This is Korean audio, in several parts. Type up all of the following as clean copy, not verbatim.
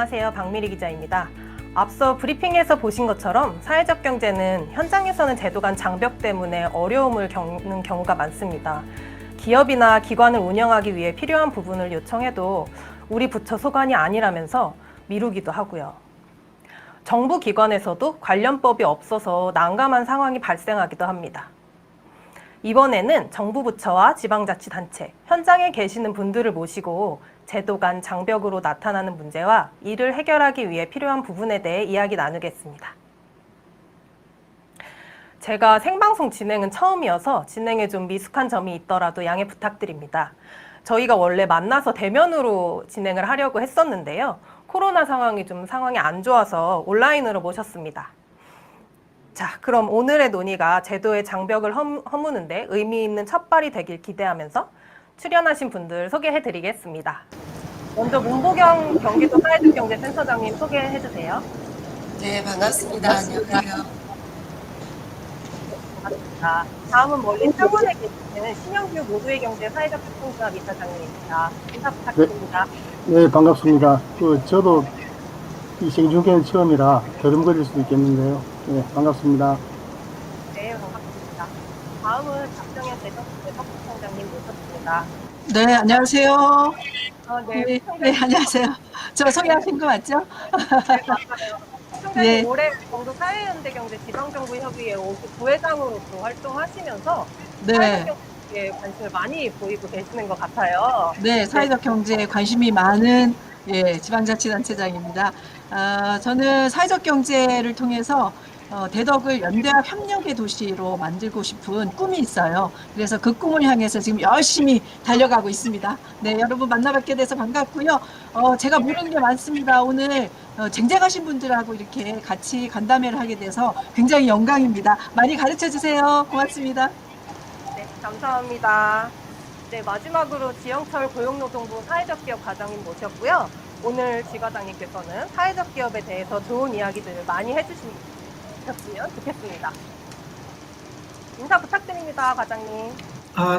안녕하세요. 박미리 기자입니다. 앞서 브리핑에서 보신 것처럼 사회적 경제는 현장에서는 제도 간 장벽 때문에 어려움을 겪는 경우가 많습니다. 기업이나 기관을 운영하기 위해 필요한 부분을 요청해도 우리 부처 소관이 아니라면서 미루기도 하고요. 정부 기관에서도 관련법이 없어서 난감한 상황이 발생하기도 합니다. 이번에는 정부 부처와 지방자치단체, 현장에 계시는 분들을 모시고 제도 간 장벽으로 나타나는 문제와 이를 해결하기 위해 필요한 부분에 대해 이야기 나누겠습니다. 제가 생방송 진행은 처음이어서 진행에 좀 미숙한 점이 있더라도 양해 부탁드립니다. 저희가 원래 만나서 대면으로 진행을 하려고 했었는데요. 코로나 상황이 안 좋아서 온라인으로 모셨습니다. 자, 그럼 오늘의 논의가 제도의 장벽을 허무는데 의미 있는 첫발이 되길 기대하면서 출연하신 분들 소개해드리겠습니다. 먼저 문보경 경기도 사회적경제센터장님 소개해주세요. 네, 반갑습니다. 안녕하세요. 반갑습니다. 다음은 멀리 창원에 계시는 신영규 모두의 경제 사회적 협동조합 이사장님입니다. 인사 부탁드립니다. 네, 반갑습니다. 저도 이 생중계는 처음이라 더듬거릴 수도 있겠는데요. 네, 반갑습니다. 네, 반갑습니다. 다음은 박정현 대덕부총장님 모셨습니다. 네, 안녕하세요. 네, 네, 안녕하세요. 저 소개하신 거 맞죠? 네, 맞아요. 총장님 네. 올해 경북 사회연대경제 지방정부협의회 59회장으로 또 활동하시면서 네, 사회적 경제에 관심을 많이 보이고 계시는 것 같아요. 네, 사회적 경제에 관심이 많은 지방자치단체장입니다. 저는 사회적 경제를 통해서 대덕을 연대와 협력의 도시로 만들고 싶은 꿈이 있어요. 그래서 그 꿈을 향해서 지금 열심히 달려가고 있습니다. 네, 여러분 만나뵙게 돼서 반갑고요. 제가 모르는 게 많습니다. 오늘 쟁쟁하신 분들하고 이렇게 같이 간담회를 하게 돼서 굉장히 영광입니다. 많이 가르쳐 주세요. 고맙습니다. 네, 감사합니다. 네, 마지막으로 지영철 고용노동부 사회적 기업 과장님 모셨고요. 오늘 지 과장님께서는 사회적 기업에 대해서 좋은 이야기들을 많이 해주셨으면 좋겠습니다. 인사 부탁드립니다, 과장님.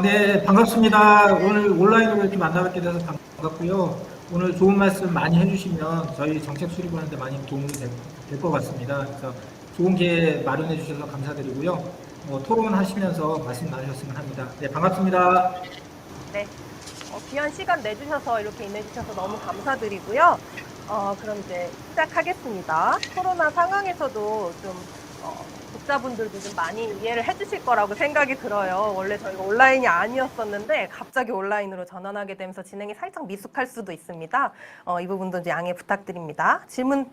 네, 반갑습니다. 오늘 온라인으로 이렇게 만나뵙게 돼서 반갑고요. 오늘 좋은 말씀 많이 해주시면 저희 정책 수립하는데 많이 도움이 될 것 같습니다. 그래서 좋은 기회 마련해 주셔서 감사드리고요. 토론하시면서 말씀 나누셨으면 합니다. 네, 반갑습니다. 네, 귀한 시간 내주셔서 이렇게 임해주셔서 너무 감사드리고요. 그럼 이제 시작하겠습니다. 코로나 상황에서도 좀 독자분들도 좀 많이 이해를 해주실 거라고 생각이 들어요. 원래 저희가 온라인이 아니었었는데 갑자기 온라인으로 전환하게 되면서 진행이 살짝 미숙할 수도 있습니다. 이 부분도 이제 양해 부탁드립니다.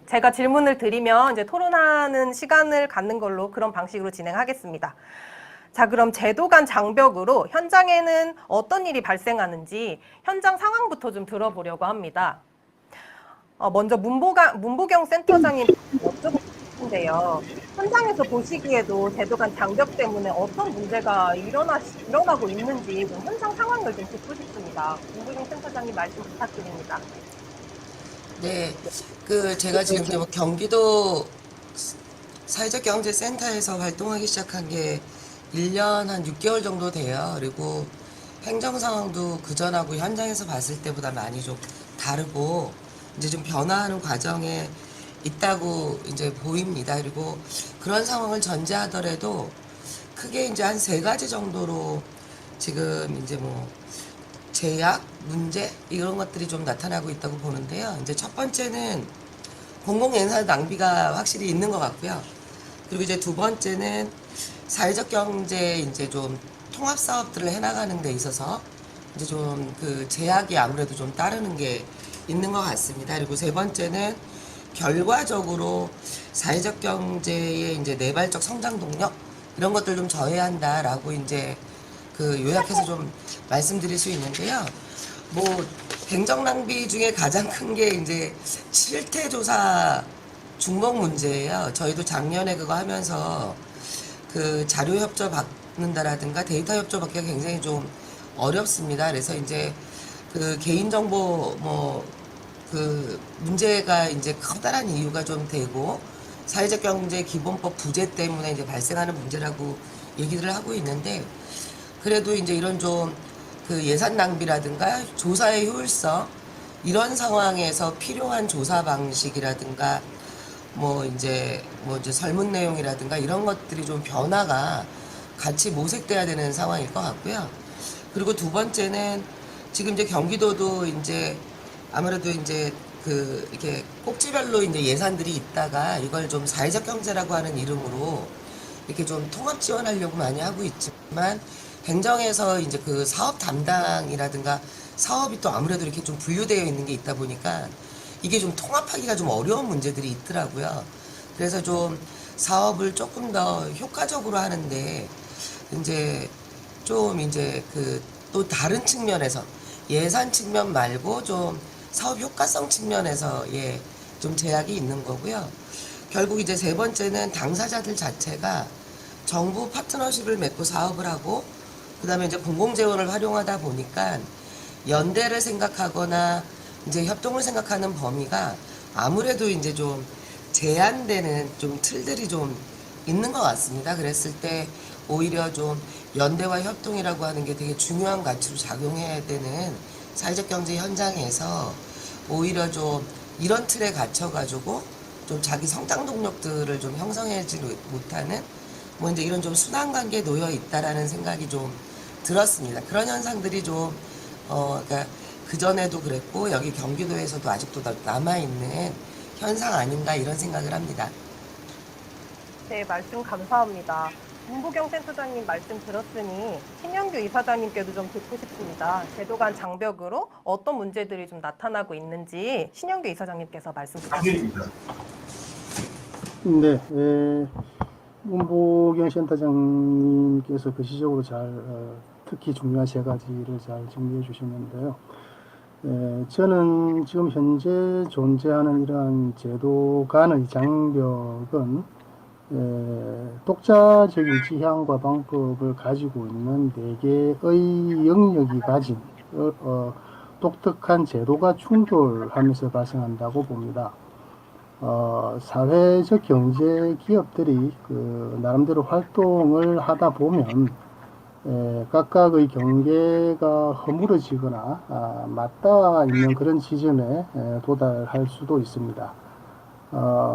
제가 질문을 드리면 이제 토론하는 시간을 갖는 걸로 그런 방식으로 진행하겠습니다. 자, 그럼 제도 간 장벽으로 현장에는 어떤 일이 발생하는지 현장 상황부터 좀 들어보려고 합니다. 먼저 문보경 센터장님 여쭤보고 싶은데요. 현장에서 보시기에도 제도 간 장벽 때문에 어떤 문제가 일어나고 있는지 좀 현장 상황을 좀 듣고 싶습니다. 문보경 센터장님 말씀 부탁드립니다. 네, 제가 지금 경기도 사회적경제센터에서 활동하기 시작한 게 1년 한 6개월 정도 돼요. 그리고 행정 상황도 그전하고 현장에서 봤을 때보다 많이 좀 다르고 이제 좀 변화하는 과정에 있다고 이제 보입니다. 그리고 그런 상황을 전제하더라도 크게 이제 한 3가지 정도로 지금 이제 제약, 문제 이런 것들이 좀 나타나고 있다고 보는데요. 이제 첫 번째는 공공예산 낭비가 확실히 있는 것 같고요. 그리고 이제 두 번째는 사회적 경제 이제 좀 통합 사업들을 해나가는 데 있어서 이제 좀 제약이 아무래도 좀 따르는 게 있는 것 같습니다. 그리고 세 번째는 결과적으로 사회적 경제의 이제 내발적 성장 동력 이런 것들 좀 저해한다라고 이제 요약해서 좀 말씀드릴 수 있는데요. 행정 낭비 중에 가장 큰 게 이제 실태 조사 중복 문제예요. 저희도 작년에 그거 하면서 자료 협조 받는다라든가 데이터 협조 받기가 굉장히 좀 어렵습니다. 그래서 이제 개인정보 문제가 이제 커다란 이유가 좀 되고 사회적 경제 기본법 부재 때문에 이제 발생하는 문제라고 얘기들을 하고 있는데 그래도 이제 이런 좀 예산 낭비라든가 조사의 효율성 이런 상황에서 필요한 조사 방식이라든가 뭐 이제 설문 내용이라든가 이런 것들이 좀 변화가 같이 모색돼야 되는 상황일 것 같고요. 그리고 두 번째는 지금 이제 경기도도 이제 아무래도 이제 이렇게 꼭지별로 이제 예산들이 있다가 이걸 좀 사회적 경제라고 하는 이름으로 이렇게 좀 통합 지원하려고 많이 하고 있지만 행정에서 이제 그 사업 담당이라든가 사업이 또 아무래도 이렇게 좀 분류되어 있는 게 있다 보니까 이게 좀 통합하기가 좀 어려운 문제들이 있더라고요. 그래서 좀 사업을 조금 더 효과적으로 하는데 이제 좀 이제 또 다른 측면에서 예산 측면 말고 좀 사업 효과성 측면에서 좀 제약이 있는 거고요. 결국 이제 세 번째는 당사자들 자체가 정부 파트너십을 맺고 사업을 하고 그다음에 이제 공공재원을 활용하다 보니까 연대를 생각하거나 이제 협동을 생각하는 범위가 아무래도 이제 좀 제한되는 좀 틀들이 좀 있는 것 같습니다. 그랬을 때 오히려 좀 연대와 협동이라고 하는 게 되게 중요한 가치로 작용해야 되는 사회적 경제 현장에서 오히려 좀 이런 틀에 갇혀가지고 좀 자기 성장 동력들을 좀 형성하지 못하는 뭐 이제 이런 좀 순환 관계에 놓여 있다라는 생각이 좀 들었습니다. 그런 현상들이 좀 그러니까 그 전에도 그랬고 여기 경기도에서도 아직도 남아 있는 현상 아닌가 이런 생각을 합니다. 네, 말씀 감사합니다. 문부경 센터장님 말씀 들었으니 신영규 이사장님께도 좀 듣고 싶습니다. 제도 간 장벽으로 어떤 문제들이 좀 나타나고 있는지 신영규 이사장님께서 말씀 부탁드립니다. 네, 문보경 센터장님께서 시적으로 잘 특히 중요한 세 가지를 잘 정리해 주셨는데요. 저는 지금 현재 존재하는 이러한 제도 간의 장벽은 독자적인 지향과 방법을 가지고 있는 네 개의 영역이 가진 독특한 제도가 충돌하면서 발생한다고 봅니다. 사회적 경제 기업들이 나름대로 활동을 하다 보면 각각의 경계가 허물어지거나 맞닿아 있는 그런 지점에 도달할 수도 있습니다.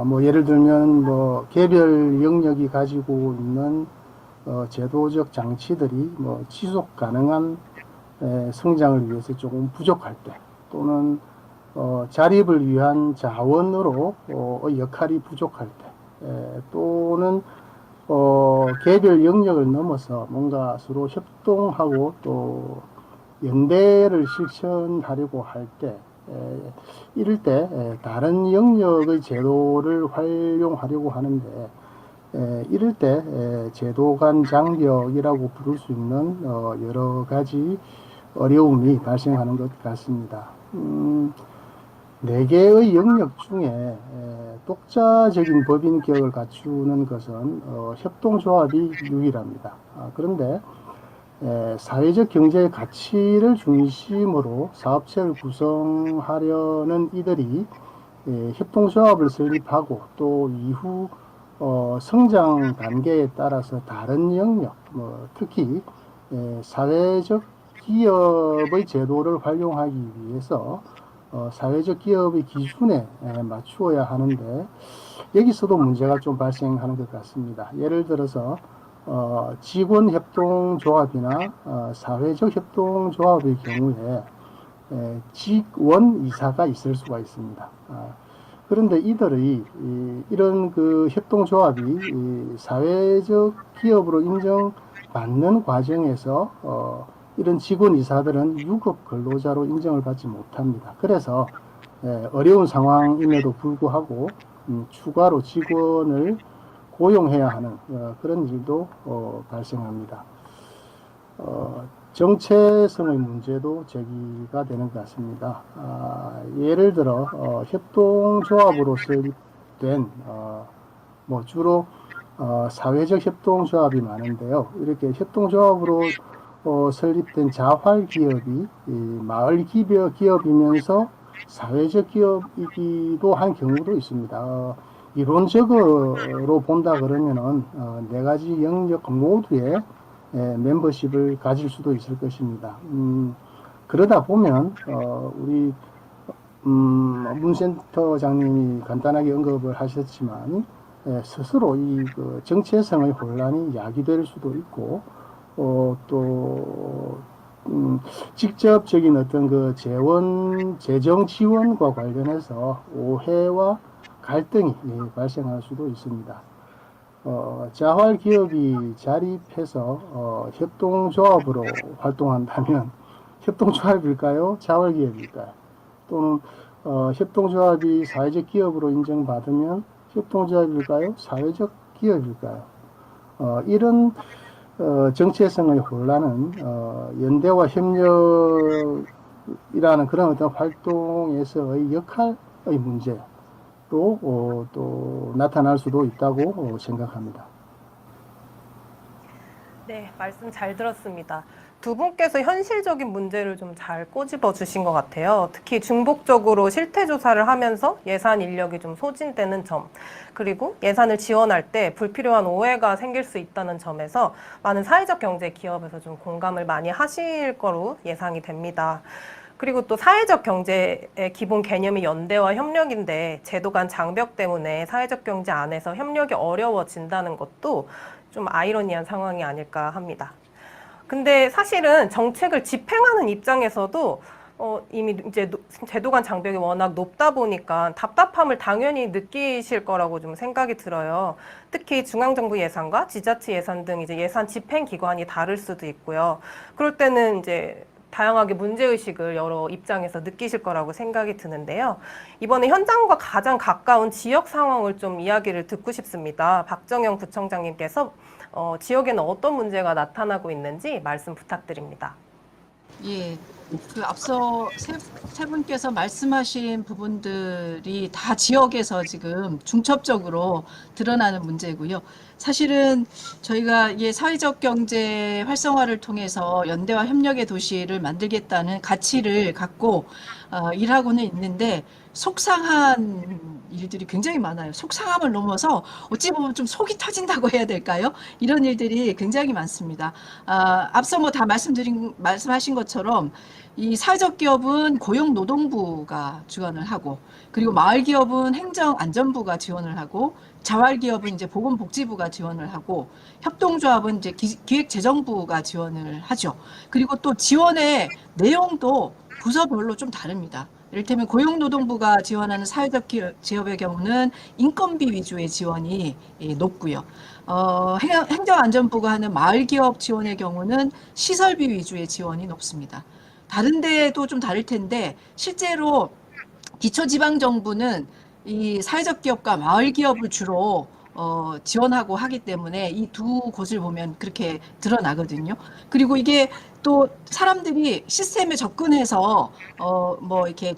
뭐 예를 들면 뭐 개별 영역이 가지고 있는 제도적 장치들이 뭐 지속 가능한 성장을 위해서 조금 부족할 때 또는 자립을 위한 자원으로 역할이 부족할 때 또는 개별 영역을 넘어서 뭔가 서로 협동하고 또 연대를 실천하려고 할 때 이럴 때 다른 영역의 제도를 활용하려고 하는데 이럴 때 제도 간 장벽이라고 부를 수 있는 여러 가지 어려움이 발생하는 것 같습니다. 네 개의 영역 중에 독자적인 법인격을 갖추는 것은 협동조합이 유일합니다. 그런데 사회적 경제의 가치를 중심으로 사업체를 구성하려는 이들이 협동조합을 설립하고 또 이후 성장 단계에 따라서 다른 영역, 특히 사회적 기업의 제도를 활용하기 위해서 사회적 기업의 기준에 맞추어야 하는데 여기서도 문제가 좀 발생하는 것 같습니다. 예를 들어서 직원협동조합이나 사회적 협동조합의 경우에 직원이사가 있을 수가 있습니다. 그런데 이들의 이런 협동조합이 사회적 기업으로 인정받는 과정에서 이런 직원이사들은 유급 근로자로 인정을 받지 못합니다. 그래서 어려운 상황임에도 불구하고 추가로 직원을 고용해야 하는 그런 일도 발생합니다. 정체성의 문제도 제기가 되는 것 같습니다. 예를 들어 협동조합으로 설립된 주로 사회적 협동조합이 많은데요. 이렇게 협동조합으로 설립된 자활 기업이 마을 기업이면서 사회적 기업이기도 한 경우도 있습니다. 이론적으로 본다 그러면은 네 가지 영역 모두에 멤버십을 가질 수도 있을 것입니다. 그러다 보면 우리 문센터장님이 간단하게 언급을 하셨지만 스스로 그 정체성의 혼란이 야기될 수도 있고 또 직접적인 어떤 그 재정 지원과 관련해서 오해와 갈등이 발생할 수도 있습니다. 자활 기업이 자립해서 협동조합으로 활동한다면 협동조합일까요? 자활 기업일까요? 또는 협동조합이 사회적 기업으로 인정받으면 협동조합일까요? 사회적 기업일까요? 이런 정체성의 혼란은 연대와 협력이라는 그런 어떤 활동에서의 역할의 문제로 또 나타날 수도 있다고 생각합니다. 네, 말씀 잘 들었습니다. 두 분께서 현실적인 문제를 좀 잘 꼬집어 주신 것 같아요. 특히 중복적으로 실태 조사를 하면서 예산 인력이 좀 소진되는 점, 그리고 예산을 지원할 때 불필요한 오해가 생길 수 있다는 점에서 많은 사회적 경제 기업에서 좀 공감을 많이 하실 거로 예상이 됩니다. 그리고 또 사회적 경제의 기본 개념이 연대와 협력인데 제도 간 장벽 때문에 사회적 경제 안에서 협력이 어려워진다는 것도 좀 아이러니한 상황이 아닐까 합니다. 근데 사실은 정책을 집행하는 입장에서도 이미 이제 제도 간 장벽이 워낙 높다 보니까 답답함을 당연히 느끼실 거라고 좀 생각이 들어요. 특히 중앙정부 예산과 지자체 예산 등 이제 예산 집행 기관이 다를 수도 있고요. 그럴 때는 이제 다양하게 문제의식을 여러 입장에서 느끼실 거라고 생각이 드는데요. 이번에 현장과 가장 가까운 지역 상황을 좀 이야기를 듣고 싶습니다. 박정영 구청장님께서 지역에는 어떤 문제가 나타나고 있는지 말씀 부탁드립니다. 예, 그 앞서 세 분께서 말씀하신 부분들이 다 지역에서 지금 중첩적으로 드러나는 문제고요. 사실은 저희가 이 사회적 경제 활성화를 통해서 연대와 협력의 도시를 만들겠다는 가치를 갖고 일하고는 있는데 속상한 일들이 굉장히 많아요. 속상함을 넘어서 어찌 보면 좀 속이 터진다고 해야 될까요? 이런 일들이 굉장히 많습니다. 앞서 뭐 다 말씀하신 것처럼 이 사회적 기업은 고용노동부가 지원을 하고, 그리고 마을 기업은 행정안전부가 지원을 하고, 자활 기업은 이제 보건복지부가 지원을 하고, 협동조합은 이제 기획재정부가 지원을 하죠. 그리고 또 지원의 내용도 부서별로 좀 다릅니다. 이를테면 고용노동부가 지원하는 사회적 기업의 경우는 인건비 위주의 지원이 높고요. 행정안전부가 하는 마을기업 지원의 경우는 시설비 위주의 지원이 높습니다. 다른 데도 좀 다를 텐데 실제로 기초지방정부는 이 사회적 기업과 마을기업을 주로 지원하고 하기 때문에 이 두 곳을 보면 그렇게 드러나거든요. 그리고 이게 또 사람들이 시스템에 접근해서 뭐 이렇게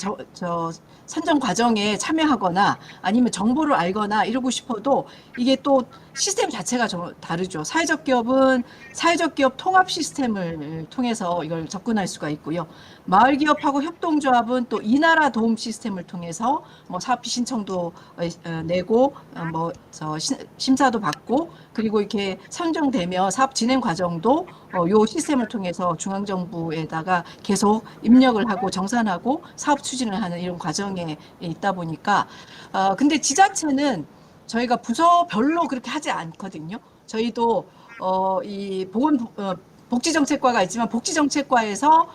선정 과정에 참여하거나 아니면 정보를 알거나 이러고 싶어도 이게 또 시스템 자체가 좀 다르죠. 사회적 기업은 사회적 기업 통합 시스템을 통해서 이걸 접근할 수가 있고요. 마을 기업하고 협동조합은 또 이나라 도움 시스템을 통해서 뭐 사업비 신청도 내고 심사도 받고, 그리고 이렇게 선정되며 사업 진행 과정도 요 시스템을 통해서 중앙정부에다가 계속 입력을 하고 정산하고 사업 추진을 하는 이런 과정에 있다 보니까 근데 지자체는 저희가 부서별로 그렇게 하지 않거든요. 저희도 이 복지정책과가 있지만 복지정책과에서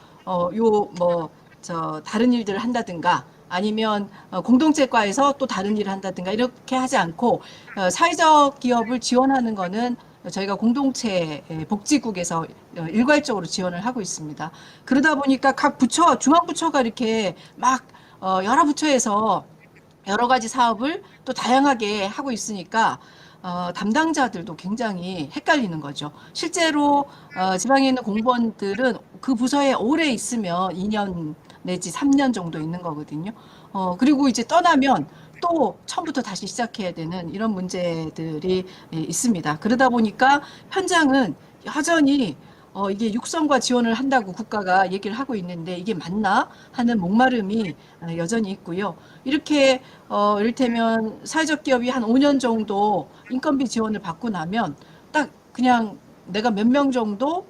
다른 일들을 한다든가 아니면 공동체과에서 또 다른 일을 한다든가 이렇게 하지 않고 사회적 기업을 지원하는 거는 저희가 공동체 복지국에서 일괄적으로 지원을 하고 있습니다. 그러다 보니까 각 부처, 중앙부처가 이렇게 막 여러 부처에서 여러 가지 사업을 또 다양하게 하고 있으니까 담당자들도 굉장히 헷갈리는 거죠. 실제로 지방에 있는 공무원들은 그 부서에 오래 있으면 2년 내지 3년 정도 있는 거거든요. 그리고 이제 떠나면 또 처음부터 다시 시작해야 되는 이런 문제들이 있습니다. 그러다 보니까 현장은 여전히 이게 육성과 지원을 한다고 국가가 얘기를 하고 있는데 이게 맞나 하는 목마름이 여전히 있고요. 이렇게 이를테면 사회적 기업이 한 5년 정도 인건비 지원을 받고 나면 딱 그냥 내가 몇 명 정도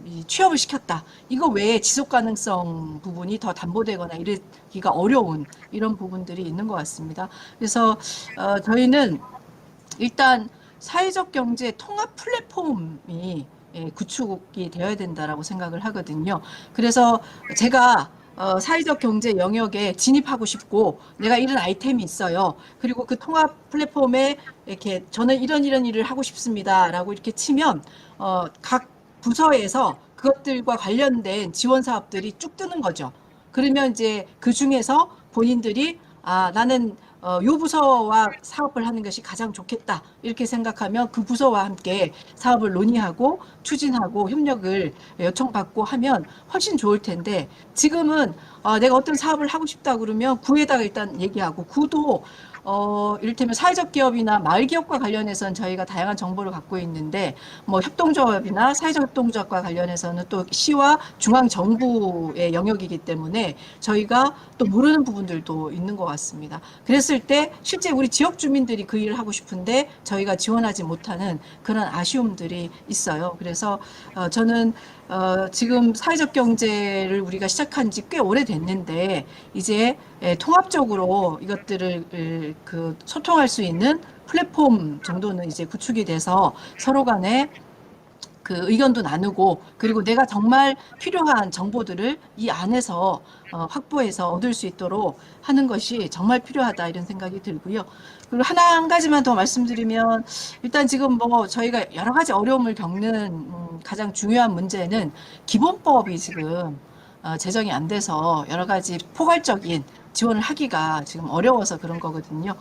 이 취업을 시켰다. 이거 외에 지속 가능성 부분이 더 담보되거나 이르기가 어려운 이런 부분들이 있는 것 같습니다. 그래서 저희는 일단 사회적 경제 통합 플랫폼이 구축이 되어야 된다라고 생각을 하거든요. 그래서 제가 사회적 경제 영역에 진입하고 싶고 내가 이런 아이템이 있어요. 그리고 그 통합 플랫폼에 이렇게 저는 이런 일을 하고 싶습니다라고 이렇게 치면 각 부서에서 그것들과 관련된 지원 사업들이 쭉 뜨는 거죠. 그러면 이제 그 중에서 본인들이 나는 요 부서와 사업을 하는 것이 가장 좋겠다. 이렇게 생각하면 그 부서와 함께 사업을 논의하고 추진하고 협력을 요청받고 하면 훨씬 좋을 텐데 지금은 내가 어떤 사업을 하고 싶다 그러면 구에다가 일단 얘기하고 구도 이를테면 사회적 기업이나 마을 기업과 관련해서는 저희가 다양한 정보를 갖고 있는데 뭐 협동조합이나 사회적 협동조합과 관련해서는 또 시와 중앙 정부의 영역이기 때문에 저희가 또 모르는 부분들도 있는 것 같습니다. 그랬을 때 실제 우리 지역 주민들이 그 일을 하고 싶은데 저희가 지원하지 못하는 그런 아쉬움들이 있어요. 그래서 저는 지금 사회적 경제를 우리가 시작한 지 꽤 오래됐는데 이제 통합적으로 이것들을 소통할 수 있는 플랫폼 정도는 이제 구축이 돼서 서로 간에 그 의견도 나누고 그리고 내가 정말 필요한 정보들을 이 안에서 확보해서 얻을 수 있도록 하는 것이 정말 필요하다 이런 생각이 들고요. 그리고 한 가지만 더 말씀드리면 일단 지금 뭐 저희가 여러 가지 어려움을 겪는 가장 중요한 문제는 기본법이 지금 제정이 안 돼서 여러 가지 포괄적인 지원을 하기가 지금 어려워서 그런 거거든요.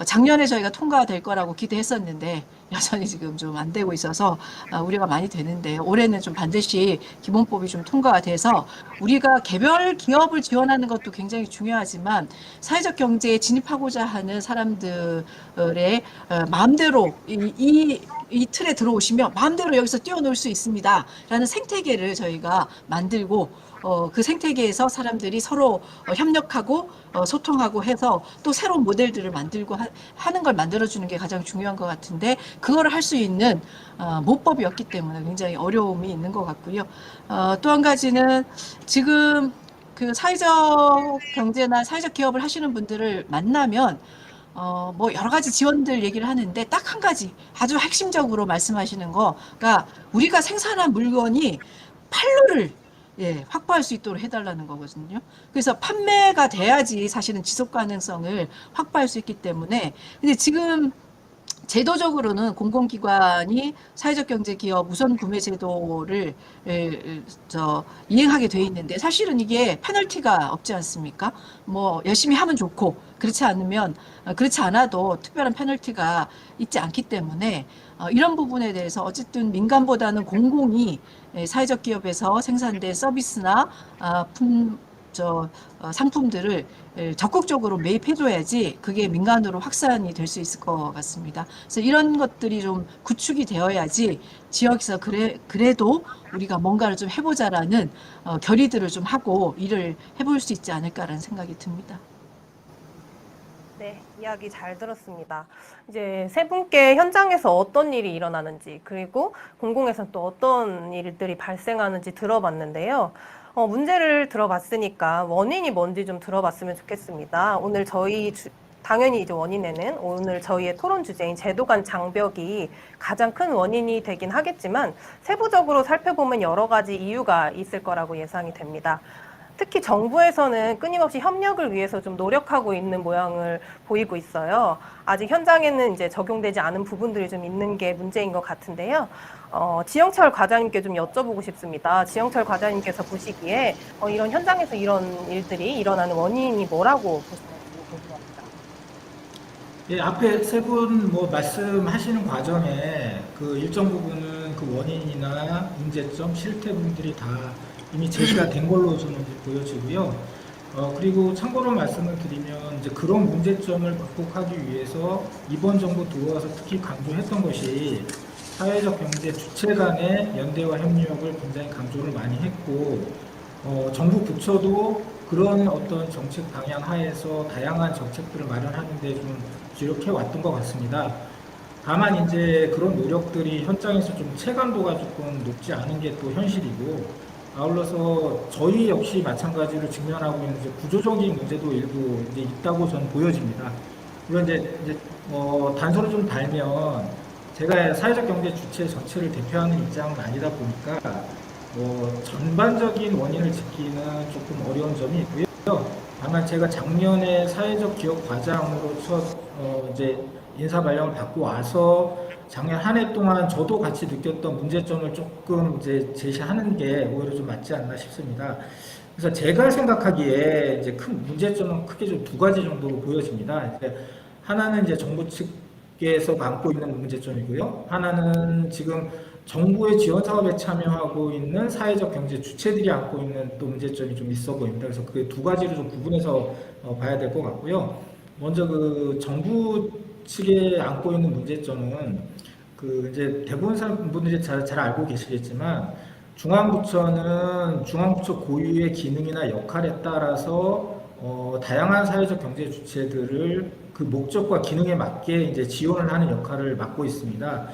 작년에 저희가 통과될 거라고 기대했었는데 여전히 지금 좀 안 되고 있어서 우려가 많이 되는데 올해는 좀 반드시 기본법이 좀 통과가 돼서 우리가 개별 기업을 지원하는 것도 굉장히 중요하지만 사회적 경제에 진입하고자 하는 사람들의 마음대로 이 틀에 들어오시면 마음대로 여기서 뛰어놀 수 있습니다. 라는 생태계를 저희가 만들고 그 생태계에서 사람들이 서로 협력하고 소통하고 해서 또 새로운 모델들을 만들고 하는 걸 만들어주는 게 가장 중요한 것 같은데 그거를 할 수 있는 모법이 없기 때문에 굉장히 어려움이 있는 것 같고요. 또 한 가지는 지금 그 사회적 경제나 사회적 기업을 하시는 분들을 만나면 뭐 여러 가지 지원들 얘기를 하는데 딱 한 가지 아주 핵심적으로 말씀하시는 거가 우리가 생산한 물건이 판로를 확보할 수 있도록 해달라는 거거든요. 그래서 판매가 돼야지 사실은 지속 가능성을 확보할 수 있기 때문에 근데 지금 제도적으로는 공공기관이 사회적 경제 기업 우선 구매 제도를 이행하게 돼 있는데 사실은 이게 페널티가 없지 않습니까? 뭐 열심히 하면 좋고 그렇지 않아도 특별한 페널티가 있지 않기 때문에 이런 부분에 대해서 어쨌든 민간보다는 공공이 사회적 기업에서 생산된 서비스나 상품들을 적극적으로 매입해줘야지 그게 민간으로 확산이 될 수 있을 것 같습니다. 그래서 이런 것들이 좀 구축이 되어야지 지역에서 그래도 우리가 뭔가를 좀 해보자라는 결의들을 좀 하고 일을 해볼 수 있지 않을까라는 생각이 듭니다. 네, 이야기 잘 들었습니다. 이제 세 분께 현장에서 어떤 일이 일어나는지 그리고 공공에서 또 어떤 일들이 발생하는지 들어봤는데요. 문제를 들어봤으니까 원인이 뭔지 좀 들어봤으면 좋겠습니다. 오늘 당연히 이제 원인에는 오늘 저희의 토론 주제인 제도 간 장벽이 가장 큰 원인이 되긴 하겠지만 세부적으로 살펴보면 여러 가지 이유가 있을 거라고 예상이 됩니다. 특히 정부에서는 끊임없이 협력을 위해서 좀 노력하고 있는 모양을 보이고 있어요. 아직 현장에는 이제 적용되지 않은 부분들이 좀 있는 게 문제인 것 같은데요. 지영철 과장님께 좀 여쭤보고 싶습니다. 지영철 과장님께서 보시기에 이런 현장에서 이런 일들이 일어나는 원인이 뭐라고 보시는지 궁금합니다. 예, 앞에 세 분 뭐 말씀하시는 과정에 그 일정 부분은 그 원인이나 문제점, 실태분들이 다 이미 제시가 된 걸로 저는 보여지고요. 그리고 참고로 말씀을 드리면 이제 그런 문제점을 극복하기 위해서 이번 정부 들어와서 특히 강조했던 것이 사회적 경제 주체 간의 연대와 협력을 굉장히 강조를 많이 했고 정부 부처도 그런 어떤 정책 방향 하에서 다양한 정책들을 마련하는 데 좀 주력해 왔던 것 같습니다. 다만 이제 그런 노력들이 현장에서 좀 체감도가 조금 높지 않은 게 또 현실이고, 아울러서 저희 역시 마찬가지로 직면하고 있는 이제 구조적인 문제도 일부 이제 있다고 저는 보여집니다. 물론 이제 단서를 좀 달면, 제가 사회적 경제 주체 전체를 대표하는 입장은 아니다 보니까 전반적인 원인을 짚기는 조금 어려운 점이 있고요. 다만 제가 작년에 사회적 기업 과장으로 이제 인사 발령을 받고 와서 작년 한 해 동안 저도 같이 느꼈던 문제점을 조금 이제 제시하는 게 오히려 좀 맞지 않나 싶습니다. 그래서 제가 생각하기에 이제 큰 문제점은 크게 좀 두 가지 정도로 보여집니다. 이제 하나는 이제 정부 측에서 안고 있는 문제점이고요. 하나는 지금 정부의 지원 사업에 참여하고 있는 사회적 경제 주체들이 안고 있는 또 문제점이 좀 있어 보입니다. 그래서 그 두 가지를 좀 구분해서 봐야 될 것 같고요. 먼저 그 정부 측에 안고 있는 문제점은 그 이제 대부분 분들이 잘 알고 계시겠지만, 중앙부처는 중앙부처 고유의 기능이나 역할에 따라서 다양한 사회적 경제 주체들을 그 목적과 기능에 맞게 이제 지원을 하는 역할을 맡고 있습니다.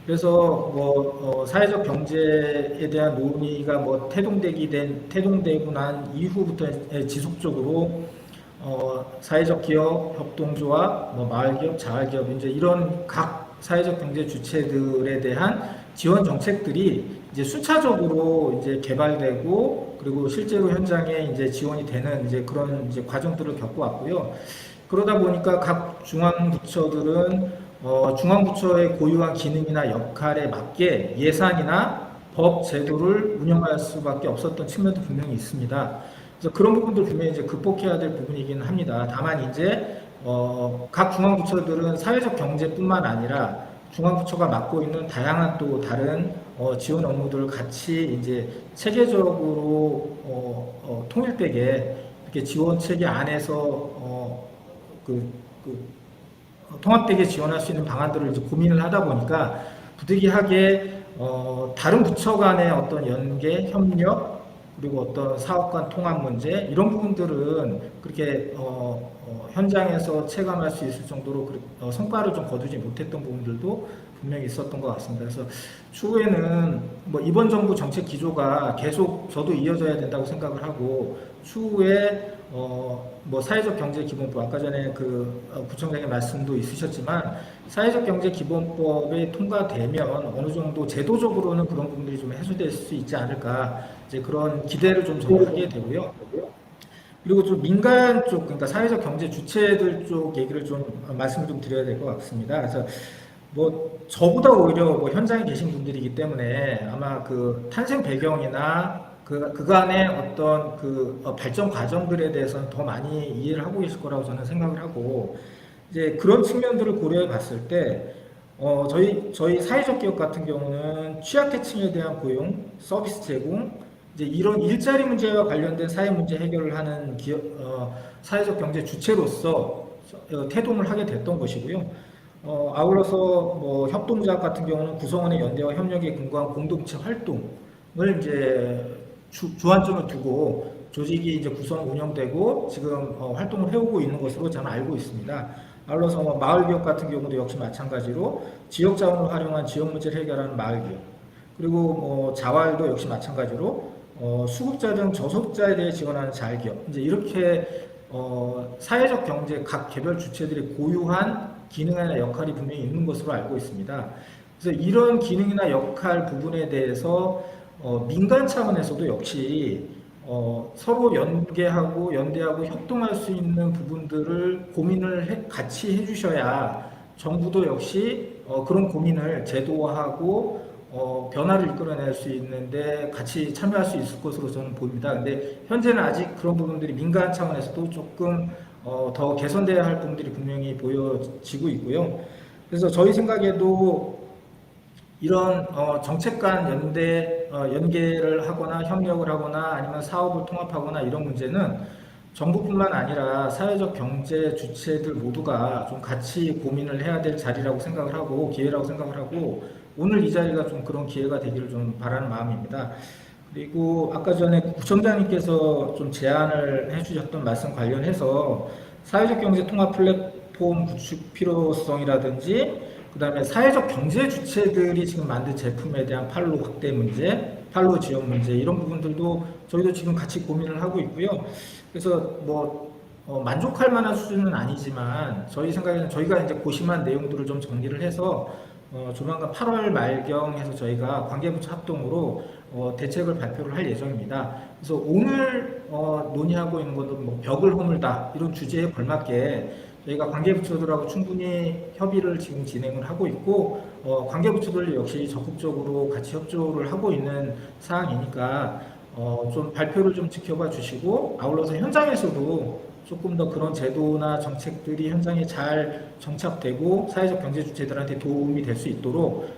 그래서 사회적 경제에 대한 논의가 태동되고 난 이후부터 지속적으로 사회적 기업, 협동조합, 마을기업, 자활기업 이제 이런 각 사회적 경제 주체들에 대한 지원 정책들이 이제 순차적으로 이제 개발되고, 그리고 실제로 현장에 이제 지원이 되는 이제 그런 이제 과정들을 겪어왔고요. 그러다 보니까 각 중앙부처들은 중앙부처의 고유한 기능이나 역할에 맞게 예산이나 법, 제도를 운영할 수밖에 없었던 측면도 분명히 있습니다. 그래서 그런 부분들 분명히 이제 극복해야 될 부분이긴 합니다. 다만 이제 각 중앙부처들은 사회적 경제뿐만 아니라 중앙부처가 맡고 있는 다양한 또 다른 지원 업무들을 같이 이제 체계적으로 통일되게 이렇게 지원 체계 안에서 통합되게 지원할 수 있는 방안들을 이제 고민을 하다 보니까 부득이하게 다른 부처 간의 어떤 연계, 협력, 그리고 어떤 사업 간 통합 문제 이런 부분들은 그렇게 현장에서 체감할 수 있을 정도로 성과를 좀 거두지 못했던 부분들도 분명히 있었던 것 같습니다. 그래서 추후에는 이번 정부 정책 기조가 계속 저도 이어져야 된다고 생각을 하고, 추후에 사회적 경제 기본법, 아까 전에 그 부총장의 말씀도 있으셨지만, 사회적 경제 기본법이 통과되면 어느 정도 제도적으로는 그런 부분들이 좀 해소될 수 있지 않을까, 이제 그런 기대를 좀 저는 하게 되고요. 그리고 좀 민간 쪽, 그러니까 사회적 경제 주체들 쪽 얘기를 좀 말씀을 좀 드려야 될 것 같습니다. 그래서 저보다 오히려 현장에 계신 분들이기 때문에 아마 그 탄생 배경이나 그간의 어떤 그 발전 과정들에 대해서는 더 많이 이해를 하고 계실 거라고 저는 생각을 하고, 이제 그런 측면들을 고려해 봤을 때 저희 사회적 기업 같은 경우는 취약계층에 대한 고용, 서비스 제공, 이제 이런 일자리 문제와 관련된 사회 문제 해결을 하는 사회적 경제 주체로서 태동을 하게 됐던 것이고요. 아울러서 협동조합 같은 경우는 구성원의 연대와 협력에 근거한 공동체 활동을 이제 주안점을 두고 조직이 이제 구성 운영되고 지금 활동을 해오고 있는 것으로 저는 알고 있습니다. 아울러서 마을기업 같은 경우도 역시 마찬가지로 지역 자원을 활용한 지역 문제를 해결하는 마을기업, 그리고 자활도 역시 마찬가지로 수급자 등 저소득자에 대해 지원하는 자활기업, 이제 이렇게 사회적 경제 각 개별 주체들의 고유한 기능이나 역할이 분명히 있는 것으로 알고 있습니다. 그래서 이런 기능이나 역할 부분에 대해서 민간 차원에서도 역시 서로 연계하고 연대하고 협동할 수 있는 부분들을 고민을 같이 해주셔야 정부도 역시 그런 고민을 제도화하고 변화를 이끌어낼 수 있는데 같이 참여할 수 있을 것으로 저는 보입니다. 근데 현재는 아직 그런 부분들이 민간 차원에서도 조금 더 개선돼야 할 부분들이 분명히 보여지고 있고요. 그래서 저희 생각에도 이런 정책 간 연계를 하거나 협력을 하거나 아니면 사업을 통합하거나 이런 문제는 정부뿐만 아니라 사회적 경제 주체들 모두가 좀 같이 고민을 해야 될 자리라고 생각을 하고 기회라고 생각을 하고, 오늘 이 자리가 좀 그런 기회가 되기를 좀 바라는 마음입니다. 그리고 아까 전에 부총장님께서 좀 제안을 해주셨던 말씀 관련해서 사회적 경제 통합 플랫폼 구축 필요성이라든지 그다음에 사회적 경제 주체들이 지금 만든 제품에 대한 판로 확대 문제, 판로 지원 문제 이런 부분들도 저희도 지금 같이 고민을 하고 있고요. 그래서 뭐 만족할 만한 수준은 아니지만 저희 생각에는 저희가 이제 고심한 내용들을 좀 정리를 해서 조만간 8월 말경에서 저희가 관계부처 합동으로 대책을 발표를 할 예정입니다. 그래서 오늘 논의하고 있는 것도 뭐 벽을 허물다 이런 주제에 걸맞게 저희가 관계부처들하고 충분히 협의를 지금 진행을 하고 있고 관계부처들 역시 적극적으로 같이 협조를 하고 있는 사항이니까 좀 발표를 좀 지켜봐 주시고 아울러서 현장에서도 조금 더 그런 제도나 정책들이 현장에 잘 정착되고 사회적 경제 주체들한테 도움이 될 수 있도록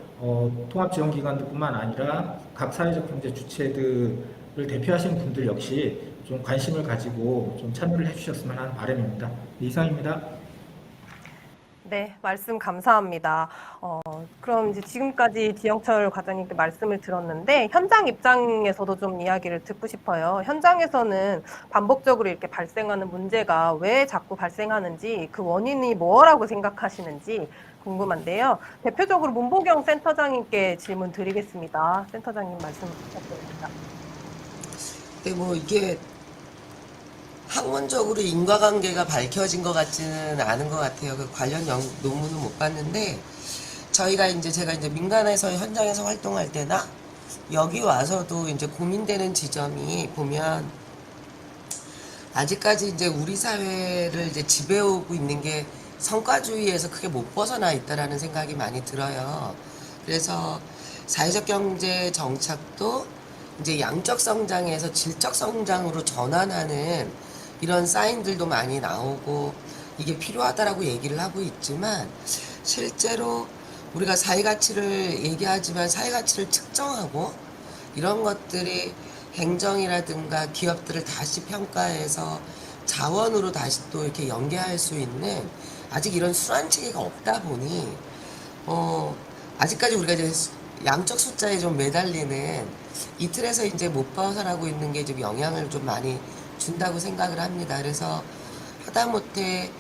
통합지원기관들뿐만 아니라 각 사회적 경제 주체들을 대표하시는 분들 역시 좀 관심을 가지고 좀 참여를 해주셨으면 하는 바람입니다. 이상입니다. 네, 말씀 감사합니다. 그럼 이제 지금까지 지영철 과장님께 말씀을 들었는데 현장 입장에서도 좀 이야기를 듣고 싶어요. 현장에서는 반복적으로 이렇게 발생하는 문제가 왜 자꾸 발생하는지 그 원인이 뭐라고 생각하시는지 궁금한데요. 대표적으로 문보경 센터장님께 질문 드리겠습니다. 센터장님 말씀 부탁드립니다. 근데 뭐 이게 학문적으로 인과관계가 밝혀진 것 같지는 않은 것 같아요. 그 관련 논문은 못 봤는데 제가 이제 민간에서 현장에서 활동할 때나 여기 와서도 이제 고민되는 지점이 보면 아직까지 이제 우리 사회를 이제 지배하고 있는 게 성과주의에서 크게 못 벗어나 있다라는 생각이 많이 들어요. 그래서 사회적 경제 정착도 이제 양적 성장에서 질적 성장으로 전환하는 이런 사인들도 많이 나오고 이게 필요하다라고 얘기를 하고 있지만 실제로 우리가 사회가치를 얘기하지만 사회가치를 측정하고 이런 것들이 행정이라든가 기업들을 다시 평가해서 자원으로 다시 또 이렇게 연계할 수 있는 아직 이런 순환체계가 없다 보니 아직까지 우리가 이제 양적 숫자에 좀 매달리는 이 틀에서 이제 못 벗어나고 있는 게 좀 영향을 좀 많이 준다고 생각을 합니다. 그래서 하다못해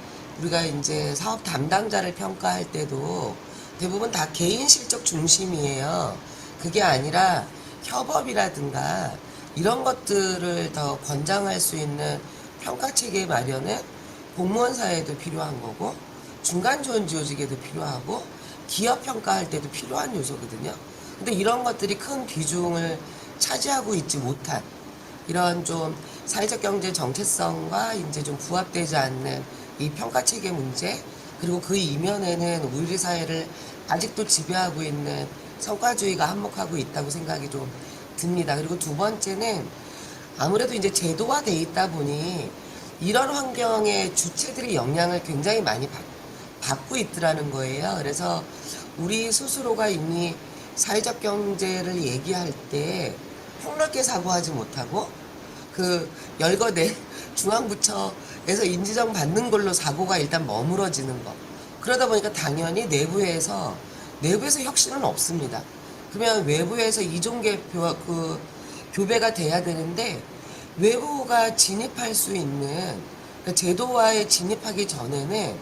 우리가 이제 사업 담당자를 평가할 때도 대부분 다 개인 실적 중심이에요. 그게 아니라 협업이라든가 이런 것들을 더 권장할 수 있는 평가 체계 마련은 공무원 사회에도 필요한 거고 중간 지원 조직에도 필요하고 기업 평가할 때도 필요한 요소거든요. 근데 이런 것들이 큰 비중을 차지하고 있지 못한 이런 좀 사회적 경제 정체성과 이제 좀 부합되지 않는 이 평가 체계 문제 그리고 그 이면에는 우리 사회를 아직도 지배하고 있는 성과주의가 한몫하고 있다고 생각이 좀 듭니다. 그리고 두 번째는 아무래도 이제 제도화돼 있다 보니 이런 환경에 주체들이 영향을 굉장히 많이 받고 있더라는 거예요. 그래서 우리 스스로가 이미 사회적 경제를 얘기할 때 폭넓게 사고하지 못하고 그 열거된 중앙부처에서 인지정 받는 걸로 사고가 일단 머물어지는 거. 그러다 보니까 당연히 내부에서 혁신은 없습니다. 그러면 외부에서 교배가 돼야 되는데 외부가 진입할 수 있는 그러니까 제도화에 진입하기 전에는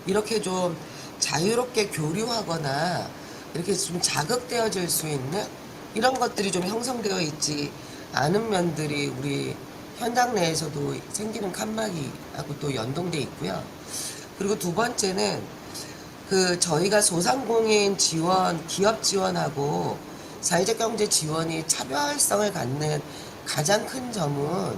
이렇게 좀 자유롭게 교류하거나 이렇게 좀 자극되어질 수 있는 이런 것들이 좀 형성되어 있지 않은 면들이 우리 현장 내에서도 생기는 칸막이하고 또 연동돼 있고요. 그리고 두 번째는 저희가 소상공인 지원, 기업 지원하고 사회적 경제 지원이 차별성을 갖는 가장 큰 점은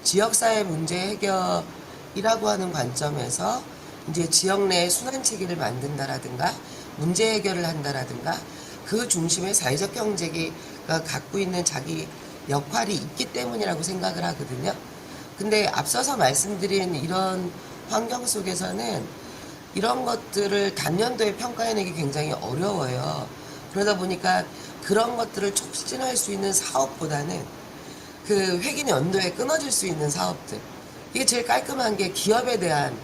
지역사회 문제 해결이라고 하는 관점에서 이제 지역 내에 순환 체계를 만든다라든가 문제 해결을 한다라든가 그 중심에 사회적 경제가 갖고 있는 자기 역할이 있기 때문이라고 생각을 하거든요. 근데 앞서서 말씀드린 이런 환경 속에서는 이런 것들을 단년도에 평가해내기 굉장히 어려워요. 그러다 보니까 그런 것들을 촉진할 수 있는 사업보다는 그 회기 연도에 끊어질 수 있는 사업들 이게 제일 깔끔한 게 기업에 대한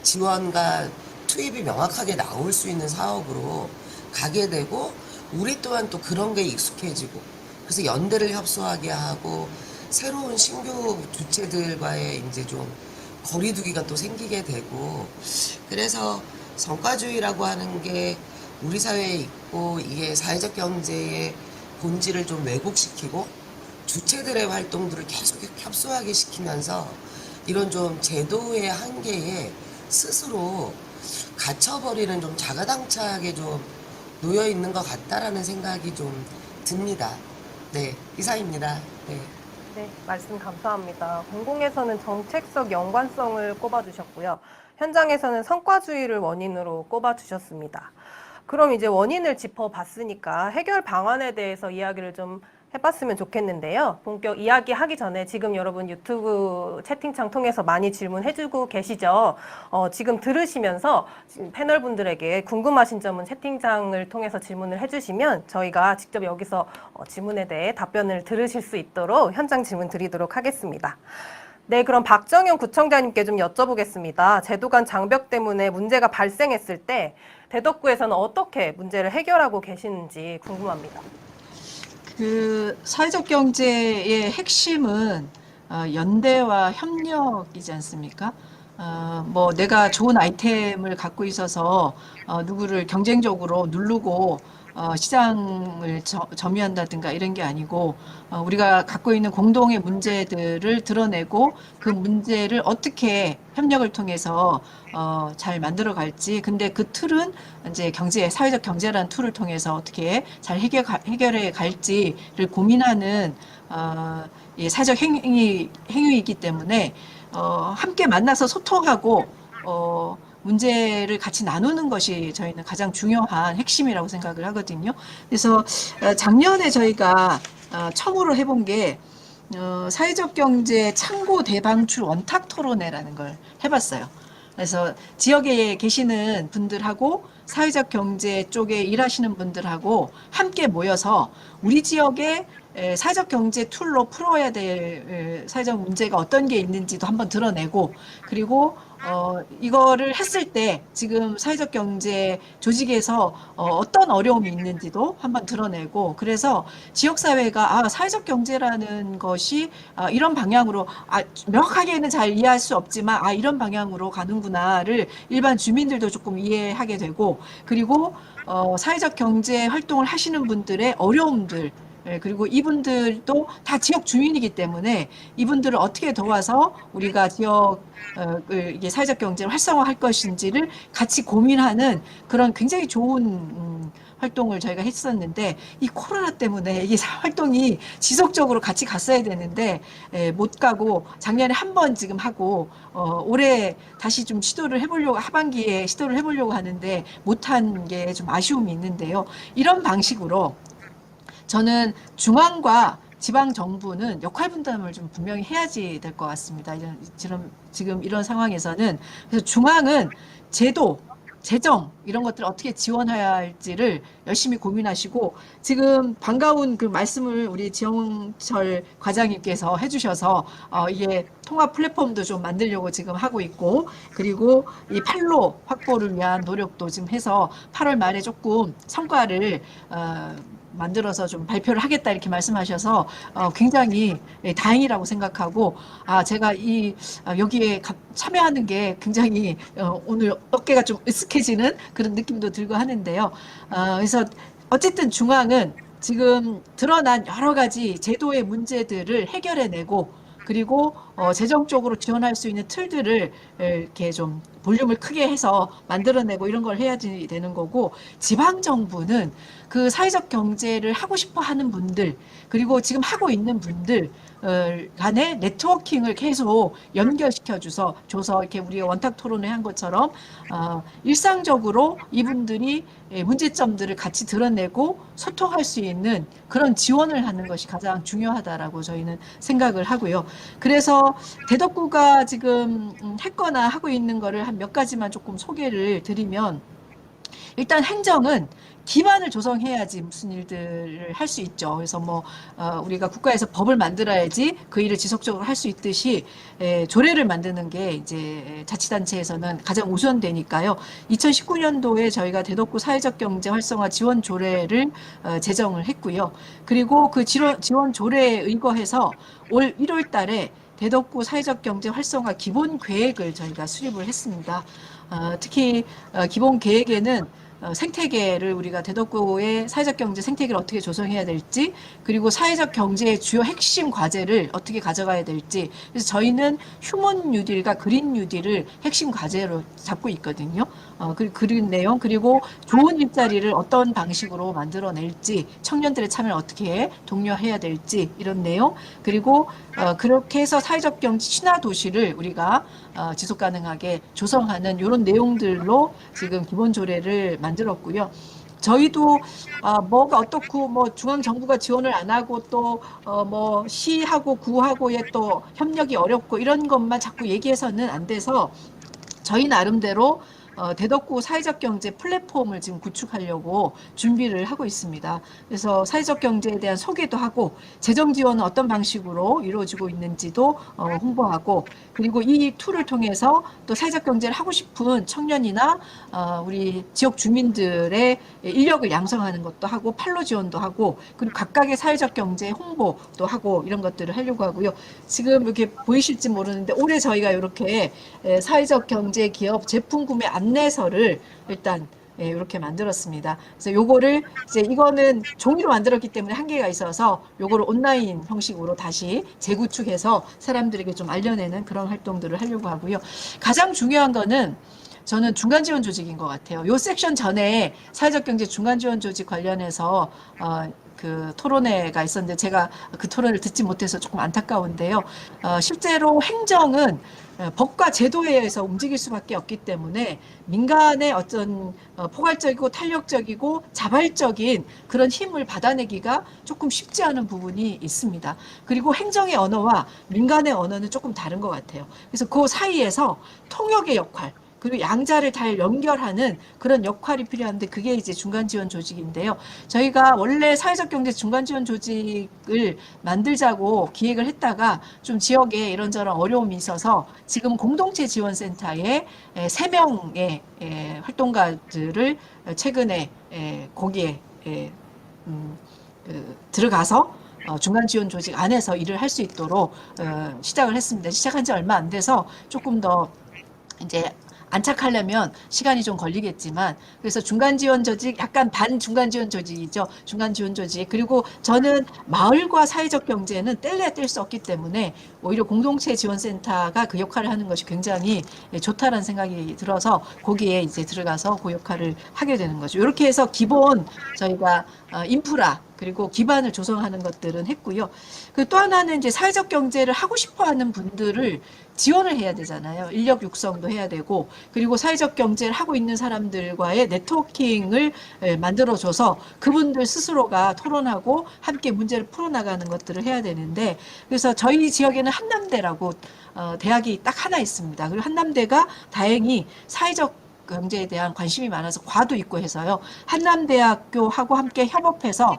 지원과 투입이 명확하게 나올 수 있는 사업으로 가게 되고 우리 또한 또 그런 게 익숙해지고 그래서 연대를 협소하게 하고 새로운 신규 주체들과의 이제 좀 거리두기가 또 생기게 되고 그래서 성과주의라고 하는 게 우리 사회에 있고 이게 사회적 경제의 본질을 좀 왜곡시키고 주체들의 활동들을 계속 협소하게 시키면서 이런 좀 제도의 한계에 스스로 갇혀버리는 좀 자가당착에 좀 놓여 있는 것 같다라는 생각이 좀 듭니다. 네, 이상입니다. 네. 네, 말씀 감사합니다. 공공에서는 정책적 연관성을 꼽아주셨고요. 현장에서는 성과주의를 원인으로 꼽아주셨습니다. 그럼 이제 원인을 짚어봤으니까 해결 방안에 대해서 이야기를 좀 해봤으면 좋겠는데요. 본격 이야기하기 전에 지금 여러분 유튜브 채팅창 통해서 많이 질문해주고 계시죠? 지금 들으시면서 지금 패널분들에게 궁금하신 점은 채팅창을 통해서 질문을 해주시면 저희가 직접 여기서 질문에 대해 답변을 들으실 수 있도록 현장 질문 드리도록 하겠습니다. 네, 그럼 박정현 구청장님께 좀 여쭤보겠습니다. 제도 간 장벽 때문에 문제가 발생했을 때 대덕구에서는 어떻게 문제를 해결하고 계시는지 궁금합니다. 그 사회적 경제의 핵심은 연대와 협력이지 않습니까? 뭐 내가 좋은 아이템을 갖고 있어서 누구를 경쟁적으로 누르고 시장을 점유한다든가 이런 게 아니고 우리가 갖고 있는 공동의 문제들을 드러내고 그 문제를 어떻게 협력을 통해서 잘 만들어 갈지. 근데 그 틀은 이제 사회적 경제라는 툴을 통해서 어떻게 잘 해결해 갈지를 고민하는 이 사회적 행위이기 때문에 함께 만나서 소통하고 문제를 같이 나누는 것이 저희는 가장 중요한 핵심이라고 생각을 하거든요. 그래서 작년에 저희가 처음으로 해본 게 사회적 경제 창고 대방출 원탁 토론회라는 걸 해봤어요. 그래서 지역에 계시는 분들하고 사회적 경제 쪽에 일하시는 분들하고 함께 모여서 우리 지역에 사회적 경제 툴로 풀어야 될 사회적 문제가 어떤 게 있는지도 한번 드러내고, 그리고 이거를 했을 때 지금 사회적 경제 조직에서 어떤 어려움이 있는지도 한번 드러내고, 그래서 지역사회가 사회적 경제라는 것이 이런 방향으로 명확하게는 잘 이해할 수 없지만 이런 방향으로 가는구나를 일반 주민들도 조금 이해하게 되고, 그리고 사회적 경제 활동을 하시는 분들의 어려움들, 그리고 이분들도 다 지역 주민이기 때문에 이분들을 어떻게 도와서 우리가 이게 사회적 경제를 활성화할 것인지를 같이 고민하는 그런 굉장히 좋은 활동을 저희가 했었는데, 이 코로나 때문에 이 활동이 지속적으로 같이 갔어야 되는데 못 가고 작년에 한 번 지금 하고 올해 다시 좀 하반기에 시도를 해보려고 하는데 못한 게 좀 아쉬움이 있는데요. 이런 방식으로 저는 중앙과 지방 정부는 역할 분담을 좀 분명히 해야지 될 것 같습니다. 지금 이런 상황에서는. 그래서 중앙은 제도, 재정 이런 것들을 어떻게 지원해야 할지를 열심히 고민하시고, 지금 반가운 그 말씀을 우리 지영철 과장님께서 해주셔서 이게 통합 플랫폼도 좀 만들려고 지금 하고 있고, 그리고 이 판로 확보를 위한 노력도 지금 해서 8월 말에 조금 성과를 만들어서 좀 발표를 하겠다 이렇게 말씀하셔서 굉장히 다행이라고 생각하고, 제가 여기에 참여하는 게 굉장히 오늘 어깨가 좀 으쓱해지는 그런 느낌도 들고 하는데요. 그래서 어쨌든 중앙은 지금 드러난 여러 가지 제도의 문제들을 해결해내고, 그리고 재정적으로 지원할 수 있는 틀들을 이렇게 좀 볼륨을 크게 해서 만들어내고 이런 걸 해야지 되는 거고, 지방 정부는 그 사회적 경제를 하고 싶어 하는 분들, 그리고 지금 하고 있는 분들 간의 네트워킹을 계속 연결시켜줘서 이렇게 우리가 원탁 토론회 한 것처럼 일상적으로 이분들이 문제점들을 같이 드러내고 소통할 수 있는 그런 지원을 하는 것이 가장 중요하다라고 저희는 생각을 하고요. 그래서 대덕구가 지금 했거나 하고 있는 거를 한 몇 가지만 조금 소개를 드리면, 일단 행정은 기반을 조성해야지 무슨 일들을 할 수 있죠. 그래서 우리가 국가에서 법을 만들어야지 그 일을 지속적으로 할 수 있듯이 조례를 만드는 게 이제 자치단체에서는 가장 우선되니까요. 2019년도에 저희가 대덕구 사회적 경제 활성화 지원 조례를 제정을 했고요. 그리고 그 지원 조례에 의거해서 올 1월 달에 대덕구 사회적 경제 활성화 기본 계획을 저희가 수립을 했습니다. 특히 기본 계획에는 생태계를 우리가 대덕구의 사회적 경제 생태계를 어떻게 조성해야 될지, 그리고 사회적 경제의 주요 핵심 과제를 어떻게 가져가야 될지. 그래서 저희는 휴먼 뉴딜과 그린 뉴딜을 핵심 과제로 잡고 있거든요. 그런 내용, 그리고 좋은 일자리를 어떤 방식으로 만들어낼지, 청년들의 참여를 어떻게 독려해야 될지, 이런 내용, 그리고 그렇게 해서 사회적 경제 친화 도시를 우리가 지속 가능하게 조성하는 이런 내용들로 지금 기본 조례를 만들었고요. 저희도 뭐가 어떻고 뭐 중앙 정부가 지원을 안 하고 또 뭐 시하고 구하고의 또 협력이 어렵고 이런 것만 자꾸 얘기해서는 안 돼서 저희 나름대로 대덕구 사회적 경제 플랫폼을 지금 구축하려고 준비를 하고 있습니다. 그래서 사회적 경제에 대한 소개도 하고, 재정 지원은 어떤 방식으로 이루어지고 있는지도 홍보하고, 그리고 이 툴을 통해서 또 사회적 경제를 하고 싶은 청년이나 우리 지역 주민들의 인력을 양성하는 것도 하고, 판로 지원도 하고, 그리고 각각의 사회적 경제 홍보도 하고, 이런 것들을 하려고 하고요. 지금 이렇게 보이실지 모르는데 올해 저희가 이렇게 사회적 경제 기업 제품 구매 안내서를 일단 이렇게 만들었습니다. 그래서 요거를 이거는 종이로 만들었기 때문에 한계가 있어서 요거를 온라인 형식으로 다시 재구축해서 사람들에게 좀 알려내는 그런 활동들을 하려고 하고요. 가장 중요한 거는 저는 중간 지원 조직인 것 같아요. 요 섹션 전에 사회적 경제 중간 지원 조직 관련해서 그 토론회가 있었는데 제가 그 토론을 듣지 못해서 조금 안타까운데요. 실제로 행정은 법과 제도에 의해서 움직일 수밖에 없기 때문에 민간의 어떤 포괄적이고 탄력적이고 자발적인 그런 힘을 받아내기가 조금 쉽지 않은 부분이 있습니다. 그리고 행정의 언어와 민간의 언어는 조금 다른 것 같아요. 그래서 그 사이에서 통역의 역할, 그리고 양자를 잘 연결하는 그런 역할이 필요한데 그게 이제 중간지원 조직인데요. 저희가 원래 사회적 경제 중간지원 조직을 만들자고 기획을 했다가 좀 지역에 이런저런 어려움이 있어서 지금 공동체 지원센터에 3명의 활동가들을 최근에 거기에 들어가서 중간지원 조직 안에서 일을 할 수 있도록 시작을 했습니다. 시작한 지 얼마 안 돼서 조금 더 이제 안착하려면 시간이 좀 걸리겠지만, 그래서 중간지원 조직, 약간 반중간지원 조직이죠. 중간지원 조직. 그리고 저는 마을과 사회적 경제는 뗄래야 뗄 수 없기 때문에 오히려 공동체 지원센터가 그 역할을 하는 것이 굉장히 좋다라는 생각이 들어서 거기에 이제 들어가서 그 역할을 하게 되는 거죠. 이렇게 해서 기본 저희가 인프라 그리고 기반을 조성하는 것들은 했고요. 그 또 하나는 이제 사회적 경제를 하고 싶어 하는 분들을 지원을 해야 되잖아요. 인력 육성도 해야 되고, 그리고 사회적 경제를 하고 있는 사람들과의 네트워킹을 만들어줘서 그분들 스스로가 토론하고 함께 문제를 풀어나가는 것들을 해야 되는데, 그래서 저희 지역에는 한남대라고 대학이 딱 하나 있습니다. 그리고 한남대가 다행히 사회적 경제에 대한 관심이 많아서 과도 있고 해서요. 한남대학교하고 함께 협업해서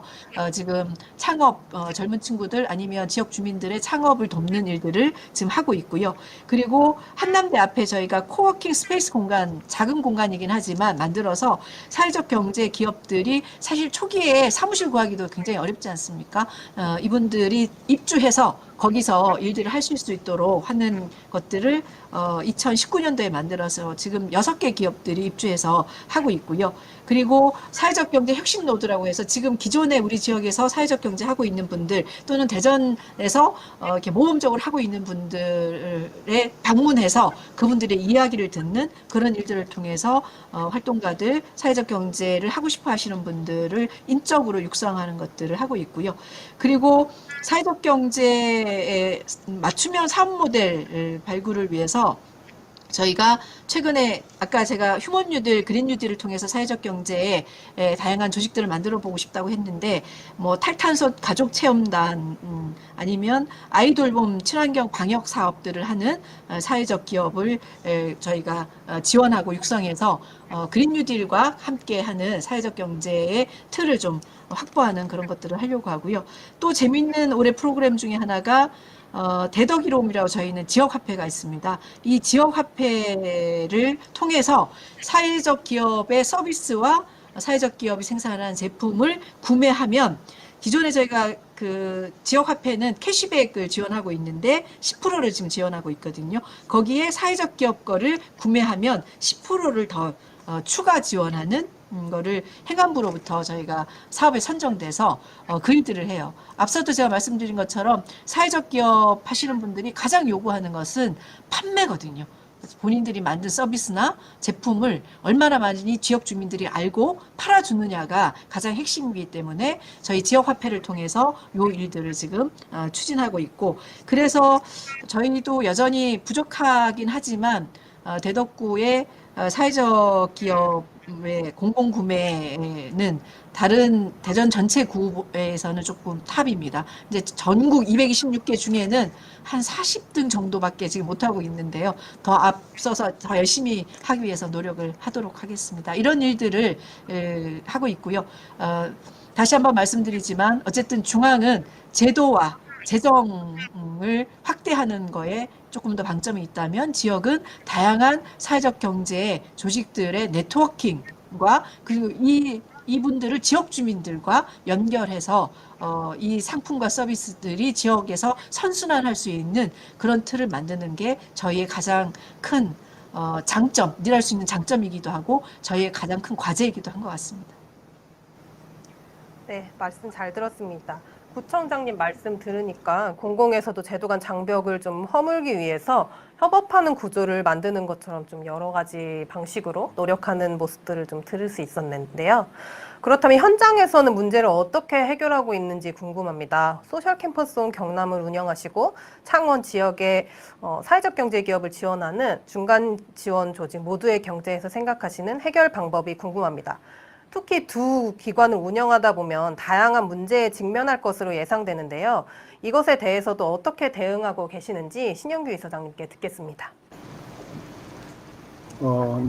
지금 창업 젊은 친구들 아니면 지역 주민들의 창업을 돕는 일들을 지금 하고 있고요. 그리고 한남대 앞에 저희가 코워킹 스페이스 공간, 작은 공간이긴 하지만 만들어서 사회적 경제 기업들이 사실 초기에 사무실 구하기도 굉장히 어렵지 않습니까? 이분들이 입주해서 거기서 일들을 하실 수 있도록 하는 것들을 2019년도에 만들어서 지금 6개 기업들이 입주해서 하고 있고요. 그리고 사회적 경제 혁신 노드라고 해서 지금 기존에 우리 지역에서 사회적 경제 하고 있는 분들 또는 대전에서 이렇게 모범적으로 하고 있는 분들에 방문해서 그분들의 이야기를 듣는 그런 일들을 통해서 활동가들, 사회적 경제를 하고 싶어 하시는 분들을 인적으로 육성하는 것들을 하고 있고요. 그리고 사회적 경제에 맞춤형 사업 모델 발굴을 위해서 저희가 최근에 아까 제가 휴먼 뉴딜, 그린 뉴딜을 통해서 사회적 경제에 다양한 조직들을 만들어 보고 싶다고 했는데 뭐 탈탄소 가족 체험단 아니면 아이돌봄 친환경 방역 사업들을 하는 사회적 기업을 저희가 지원하고 육성해서 그린 뉴딜과 함께 하는 사회적 경제의 틀을 좀 확보하는 그런 것들을 하려고 하고요. 또 재미있는 올해 프로그램 중에 하나가 대덕이로움이라고 저희는 지역화폐가 있습니다. 이 지역화폐를 통해서 사회적 기업의 서비스와 사회적 기업이 생산한 제품을 구매하면 기존에 저희가 그 지역화폐는 캐시백을 지원하고 있는데 10%를 지금 지원하고 있거든요. 거기에 사회적 기업 거를 구매하면 10%를 더 추가 지원하는 거를 행안부로부터 저희가 사업에 선정돼서 그 일들을 해요. 앞서도 제가 말씀드린 것처럼 사회적 기업 하시는 분들이 가장 요구하는 것은 판매거든요. 본인들이 만든 서비스나 제품을 얼마나 많이 지역 주민들이 알고 팔아주느냐가 가장 핵심이기 때문에 저희 지역화폐를 통해서 요 일들을 지금 추진하고 있고, 그래서 저희도 여전히 부족하긴 하지만 대덕구의 사회적 기업의 공공구매는 다른 대전 전체 구에서는 조금 탑입니다. 이제 전국 226개 중에는 한 40등 정도밖에 지금 못하고 있는데요. 더 앞서서 더 열심히 하기 위해서 노력을 하도록 하겠습니다. 이런 일들을 하고 있고요. 다시 한번 말씀드리지만 어쨌든 중앙은 제도와 재정을 확대하는 거에 조금 더 방점이 있다면, 지역은 다양한 사회적 경제 조직들의 네트워킹과 그리고 이분들을 지역 주민들과 연결해서 이 상품과 서비스들이 지역에서 선순환할 수 있는 그런 틀을 만드는 게 저희의 가장 큰 장점, 일할 수 있는 장점이기도 하고 저희의 가장 큰 과제이기도 한 것 같습니다. 네, 말씀 잘 들었습니다. 구청장님 말씀 들으니까 공공에서도 제도 간 장벽을 좀 허물기 위해서 협업하는 구조를 만드는 것처럼 좀 여러 가지 방식으로 노력하는 모습들을 좀 들을 수 있었는데요. 그렇다면 현장에서는 문제를 어떻게 해결하고 있는지 궁금합니다. 소셜 캠퍼스온 경남을 운영하시고 창원 지역의 사회적 경제 기업을 지원하는 중간 지원 조직 모두의 경제에서 생각하시는 해결 방법이 궁금합니다. 특히 두 기관을 운영하다 보면 다양한 문제에 직면할 것으로 예상되는데요. 이것에 대해서도 어떻게 대응하고 계시는지 신영규 이사장님께 듣겠습니다.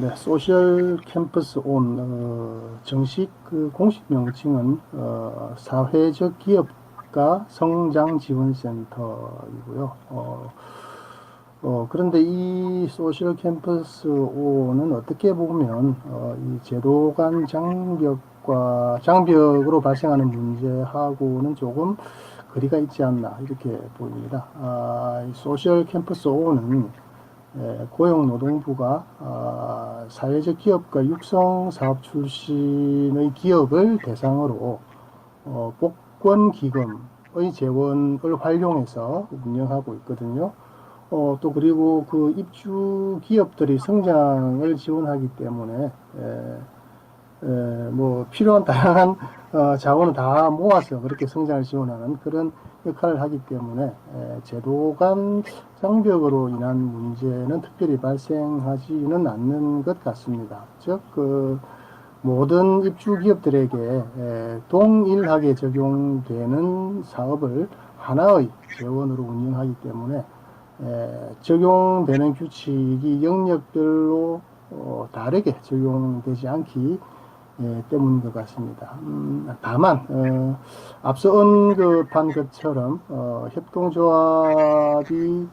네, 소셜 캠퍼스 온 정식 그 공식 명칭은 사회적 기업가 성장 지원센터이고요. 그런데 이 소셜 캠퍼스 O는 어떻게 보면 이 제도 간 장벽으로 발생하는 문제하고는 조금 거리가 있지 않나 이렇게 보입니다. 이 소셜 캠퍼스 O는 고용노동부가 사회적 기업과 육성사업 출신의 기업을 대상으로 복권기금의 재원을 활용해서 운영하고 있거든요. 또 그리고 그 입주 기업들이 성장을 지원하기 때문에 뭐 필요한 다양한 자원을 다 모아서 그렇게 성장을 지원하는 그런 역할을 하기 때문에 제도 간 장벽으로 인한 문제는 특별히 발생하지는 않는 것 같습니다. 즉 그 모든 입주 기업들에게 동일하게 적용되는 사업을 하나의 재원으로 운영하기 때문에 적용되는 규칙이 영역별로 다르게 적용되지 않기 때문인 것 같습니다. 다만 앞서 언급한 것처럼 협동조합이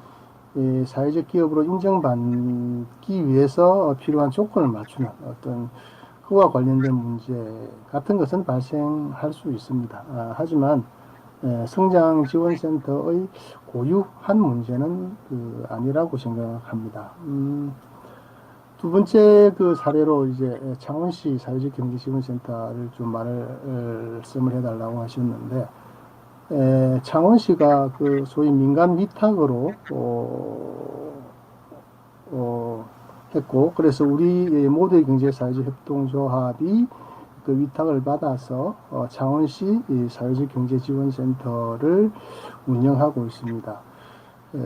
사회적 기업으로 인정받기 위해서 필요한 조건을 맞추는 어떤 그와 관련된 문제 같은 것은 발생할 수 있습니다. 하지만 성장지원센터의 고유한 문제는 아니라고 생각합니다. 두 번째 그 사례로 이제 창원시 사회적 경제지원센터를 좀 말씀을 해달라고 하셨는데, 창원시가 그 소위 민간 위탁으로 했고, 그래서 우리 모두의 경제 사회적 협동조합이 그 위탁을 받아서 창원시 사회적 경제지원센터를 운영하고 있습니다.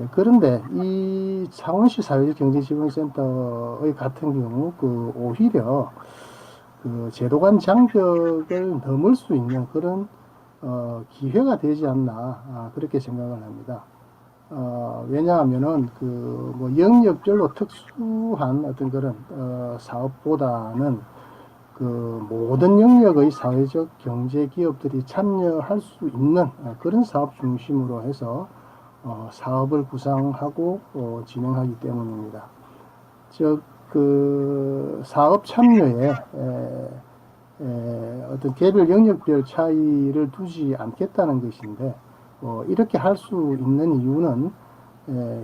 그런데 이 창원시 사회적 경제지원센터의 같은 경우 그 오히려 그 제도 간 장벽을 넘을 수 있는 그런 기회가 되지 않나 그렇게 생각을 합니다. 왜냐하면은 그 뭐 영역별로 특수한 어떤 그런 사업보다는 그 모든 영역의 사회적 경제 기업들이 참여할 수 있는 그런 사업 중심으로 해서 사업을 구상하고 진행하기 때문입니다. 즉 그 사업 참여에 어떤 개별 영역별 차이를 두지 않겠다는 것인데, 이렇게 할 수 있는 이유는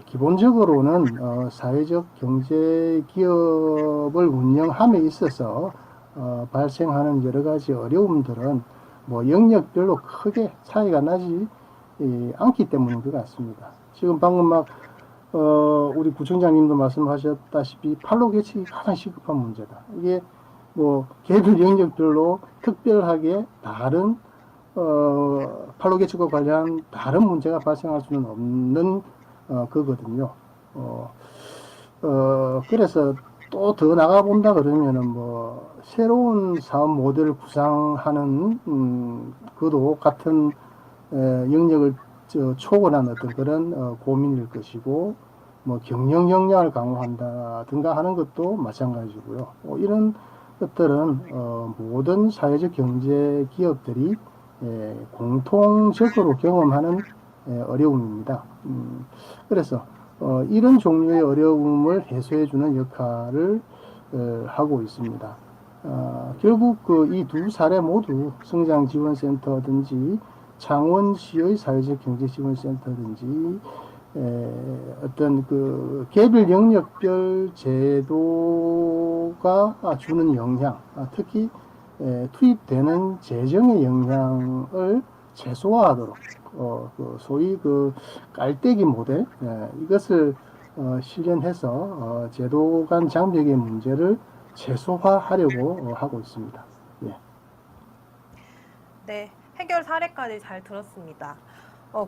기본적으로는 사회적 경제 기업을 운영함에 있어서 발생하는 여러 가지 어려움들은 뭐 영역별로 크게 차이가 나지 않기 때문인 것 같습니다. 지금 방금 막 우리 구청장님도 말씀하셨다시피 판로 개측이 가장 시급한 문제다. 이게 뭐 개별 영역별로 특별하게 다른 판로 개측과 관련한 다른 문제가 발생할 수는 없는 거거든요. 그래서 또 더 나가본다 그러면은 뭐 새로운 사업 모델을 구상하는 그도 같은 영역을 초월한 어떤 그런 고민일 것이고, 뭐 경영 역량을 강화한다든가 하는 것도 마찬가지고요. 이런 것들은 모든 사회적 경제 기업들이 공통적으로 경험하는 어려움입니다. 그래서 이런 종류의 어려움을 해소해주는 역할을 하고 있습니다. 결국 이 두 사례 모두 성장지원센터든지 창원시의 사회적 경제지원센터든지 어떤 그 개별 영역별 제도가 주는 영향, 특히 투입되는 재정의 영향을 최소화하도록 소위 그 깔때기 모델 이것을 실현해서 제도 간 장벽의 문제를 최소화하려고 하고 있습니다. 예. 네, 해결 사례까지 잘 들었습니다.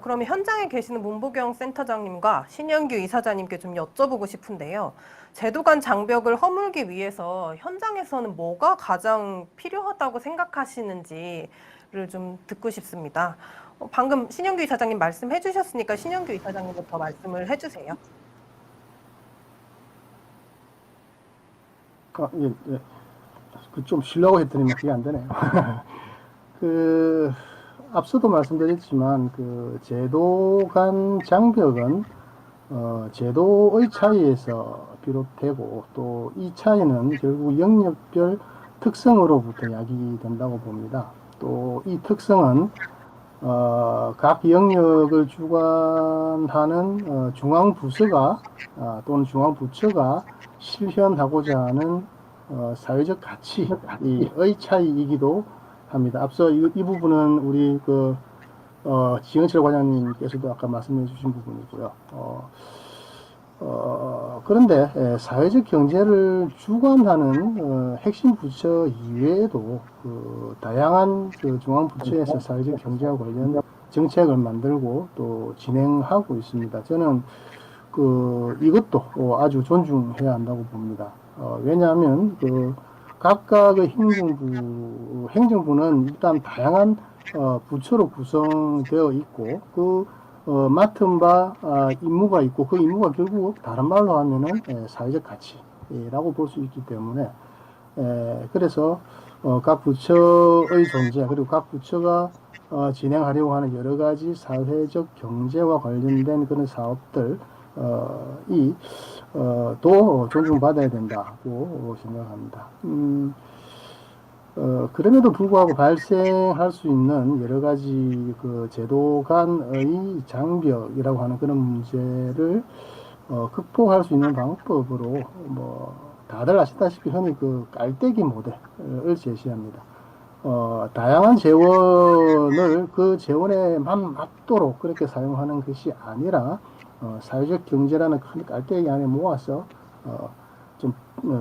그러면 현장에 계시는 문보경 센터장님과 신영규 이사장님께 좀 여쭤보고 싶은데요. 제도 간 장벽을 허물기 위해서 현장에서는 뭐가 가장 필요하다고 생각하시는지를 좀 듣고 싶습니다. 방금 신영규 이사장님 말씀해 주셨으니까 신영규 이사장님부터 말씀을 해주세요. 예. 좀 쉬려고 했더니 그게 안 되네요. 앞서도 말씀드렸지만 그 제도 간 장벽은 제도의 차이에서 비롯되고 또 이 차이는 결국 영역별 특성으로부터 야기된다고 봅니다. 또 이 특성은 각 영역을 주관하는 중앙부서가 또는 중앙부처가 실현하고자 하는 사회적 가치의 차이이기도 합니다. 앞서 이 부분은 우리 지영철 과장님께서도 아까 말씀해 주신 부분이고요. 그런데 사회적 경제를 주관하는 핵심 부처 이외에도 다양한 중앙부처에서 사회적 경제와 관련 정책을 만들고 또 진행하고 있습니다. 저는 이것도 아주 존중해야 한다고 봅니다. 왜냐하면 각각의 행정부는 일단 다양한 부처로 구성되어 있고 맡은 바 임무가 있고 그 임무가 결국 다른 말로 하면은 사회적 가치라고 볼 수 있기 때문에 그래서 각 부처의 존재 그리고 각 부처가 진행하려고 하는 여러 가지 사회적 경제와 관련된 그런 사업들 또 존중받아야 된다고 생각합니다. 그럼에도 불구하고 발생할 수 있는 여러 가지 제도 간의 장벽이라고 하는 그런 문제를 극복할 수 있는 방법으로 다들 아시다시피 흔히 깔때기 모델을 제시합니다. 다양한 재원을 그 재원에만 맞도록 그렇게 사용하는 것이 아니라 사회적 경제라는 큰 깔때기 안에 모아서 좀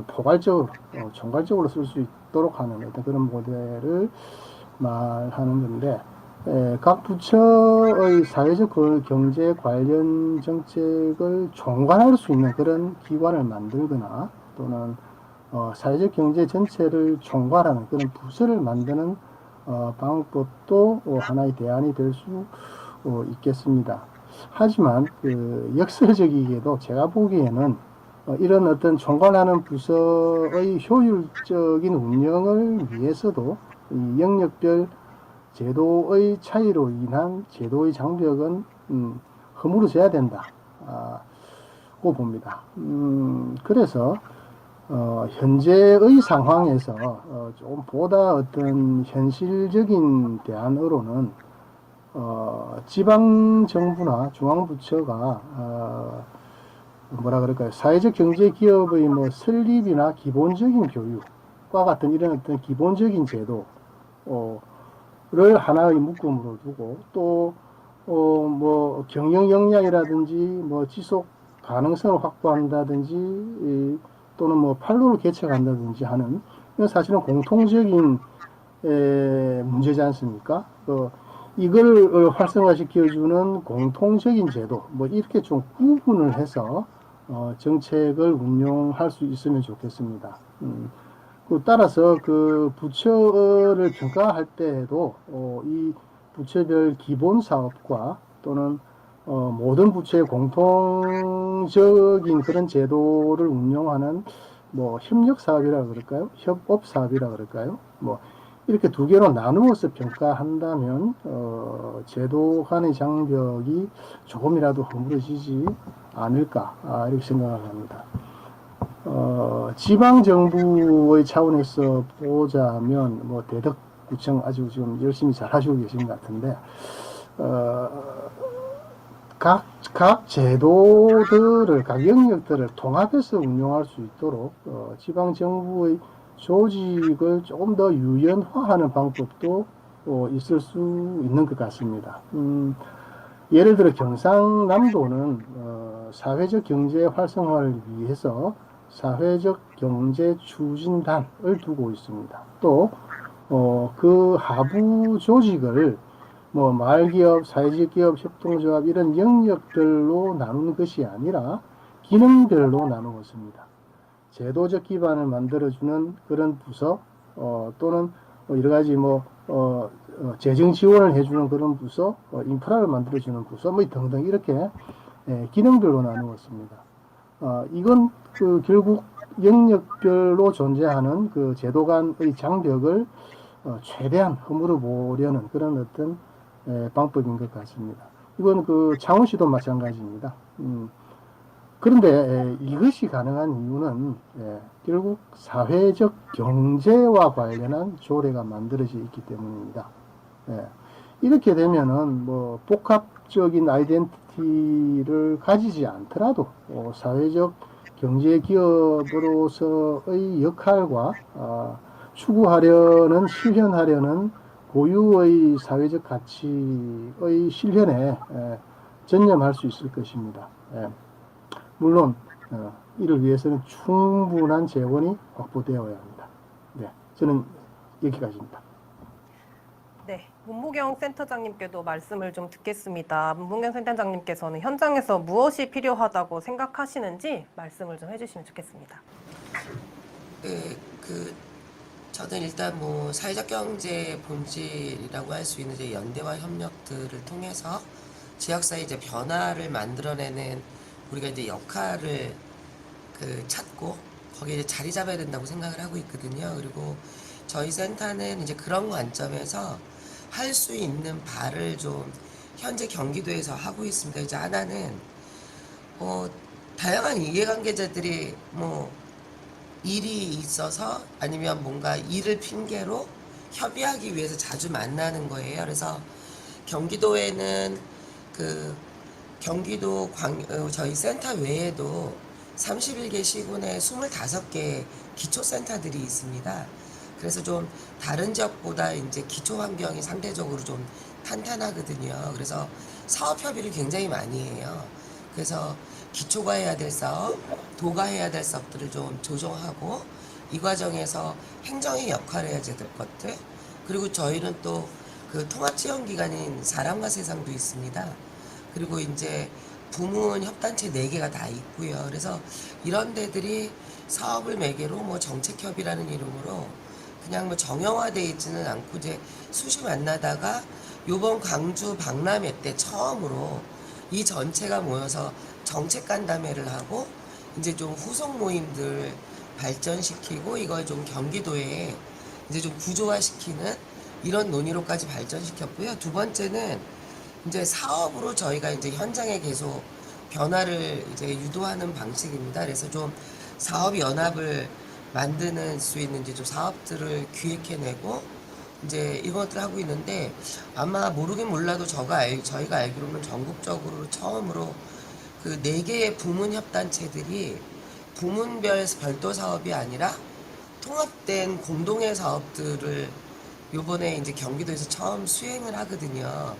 포괄적으로 총괄적으로 쓸 수 있도록 하는 어떤 그런 모델을 말하는 건데 각 부처의 사회적 경제 관련 정책을 총괄할 수 있는 그런 기관을 만들거나 또는 사회적 경제 전체를 총괄하는 그런 부서를 만드는 방법도 하나의 대안이 될 수 있겠습니다. 하지만 역설적이게도 제가 보기에는 이런 어떤 총괄하는 부서의 효율적인 운영을 위해서도 이 영역별 제도의 차이로 인한 제도의 장벽은 허물어져야 된다고 봅니다. 그래서 현재의 상황에서 좀 보다 어떤 현실적인 대안으로는 지방 정부나 중앙 부처가 사회적 경제 기업의 설립이나 기본적인 교육 과 같은 이런 어떤 기본적인 제도를 하나의 묶음으로 두고 또 뭐 경영 역량이라든지 뭐 지속 가능성을 확보한다든지 또는 뭐 판로를 개척한다든지 하는 이건 사실은 공통적인 문제지 않습니까? 이걸 활성화시켜주는 공통적인 제도, 뭐 이렇게 좀 구분을 해서 정책을 운용할 수 있으면 좋겠습니다. 따라서 그 부처를 평가할 때에도 이 부처별 기본 사업과 또는 모든 부처의 공통적인 그런 제도를 운영하는 뭐 협력 사업이라 그럴까요? 협업 사업이라 그럴까요? 뭐 이렇게 두 개로 나누어서 평가한다면 제도 간의 장벽이 조금이라도 허물어지지 않을까 이렇게 생각을 합니다. 지방 정부의 차원에서 보자면 뭐 대덕구청 아주 지금 열심히 잘 하시고 계신 것 같은데 각 제도들을 각 영역들을 통합해서 운영할 수 있도록 지방 정부의 조직을 조금 더 유연화하는 방법도 있을 수 있는 것 같습니다. 예를 들어 경상남도는 사회적 경제 활성화를 위해서 사회적 경제 추진단을 두고 있습니다. 또 그 하부 조직을 뭐 마을기업, 사회적기업, 협동조합 이런 영역별로 나누는 것이 아니라 기능별로 나누었습니다. 제도적 기반을 만들어주는 그런 부서 또는 여러 가지 재정 지원을 해주는 그런 부서, 인프라를 만들어주는 부서 뭐 등등 이렇게 기능별로 나누었습니다. 이건 결국 영역별로 존재하는 그 제도 간의 장벽을 최대한 허물어 보려는 그런 어떤 방법인 것 같습니다. 이건 그 창원시도 마찬가지입니다. 그런데 이것이 가능한 이유는 결국 사회적 경제와 관련한 조례가 만들어져 있기 때문입니다. 이렇게 되면은 뭐 복합적인 아이덴티티를 가지지 않더라도 사회적 경제 기업으로서의 역할과 추구하려는 실현하려는 고유의 사회적 가치의 실현에 전념할 수 있을 것입니다. 물론 이를 위해서는 충분한 재원이 확보되어야 합니다. 네, 저는 여기까지입니다. 네, 문무경 센터장님께도 말씀을 좀 듣겠습니다. 문무경 센터장님께서는 현장에서 무엇이 필요하다고 생각하시는지 말씀을 좀 해주시면 좋겠습니다. 네, 저는 일단 뭐 사회적 경제 본질이라고 할 수 있는 이제 연대와 협력들을 통해서 지역사회 이제 변화를 만들어내는 우리가 이제 역할을 찾고 거기에 이제 자리 잡아야 된다고 생각을 하고 있거든요. 그리고 저희 센터는 이제 그런 관점에서 할 수 있는 바를 좀 현재 경기도에서 하고 있습니다. 이제 하나는 다양한 이해관계자들이 뭐 일이 있어서 아니면 뭔가 일을 핑계로 협의하기 위해서 자주 만나는 거예요. 그래서 경기도에는 저희 센터 외에도 31개 시군에 25개 기초센터들이 있습니다. 그래서 좀 다른 지역보다 이제 기초 환경이 상대적으로 좀 탄탄하거든요. 그래서 사업 협의를 굉장히 많이 해요. 그래서 기초가 해야 될 사업, 도가 해야 될 사업들을 좀 조정하고 이 과정에서 행정의 역할을 해야 될 것들, 그리고 저희는 또 통합지원기관인 사람과 세상도 있습니다. 그리고 이제 부문 협단체 4개가 다 있고요. 그래서 이런 데들이 사업을 매개로 뭐 정책협의라는 이름으로 그냥 뭐 정형화되어 있지는 않고 이제 수시 만나다가 요번 광주 박람회 때 처음으로 이 전체가 모여서 정책 간담회를 하고 이제 좀 후속 모임들 발전시키고 이걸 좀 경기도에 이제 좀 구조화시키는 이런 논의로까지 발전시켰고요. 두 번째는 이제 사업으로 저희가 이제 현장에 계속 변화를 이제 유도하는 방식입니다. 그래서 좀 사업 연합을 만드는 수 있는 이제 좀 사업들을 기획해내고 이제 이것들 하고 있는데 아마 모르긴 몰라도 저희가 알기로는 전국적으로 처음으로 4개의 부문 협단체들이 부문별 별도 사업이 아니라 통합된 공동의 사업들을 요번에 이제 경기도에서 처음 수행을 하거든요.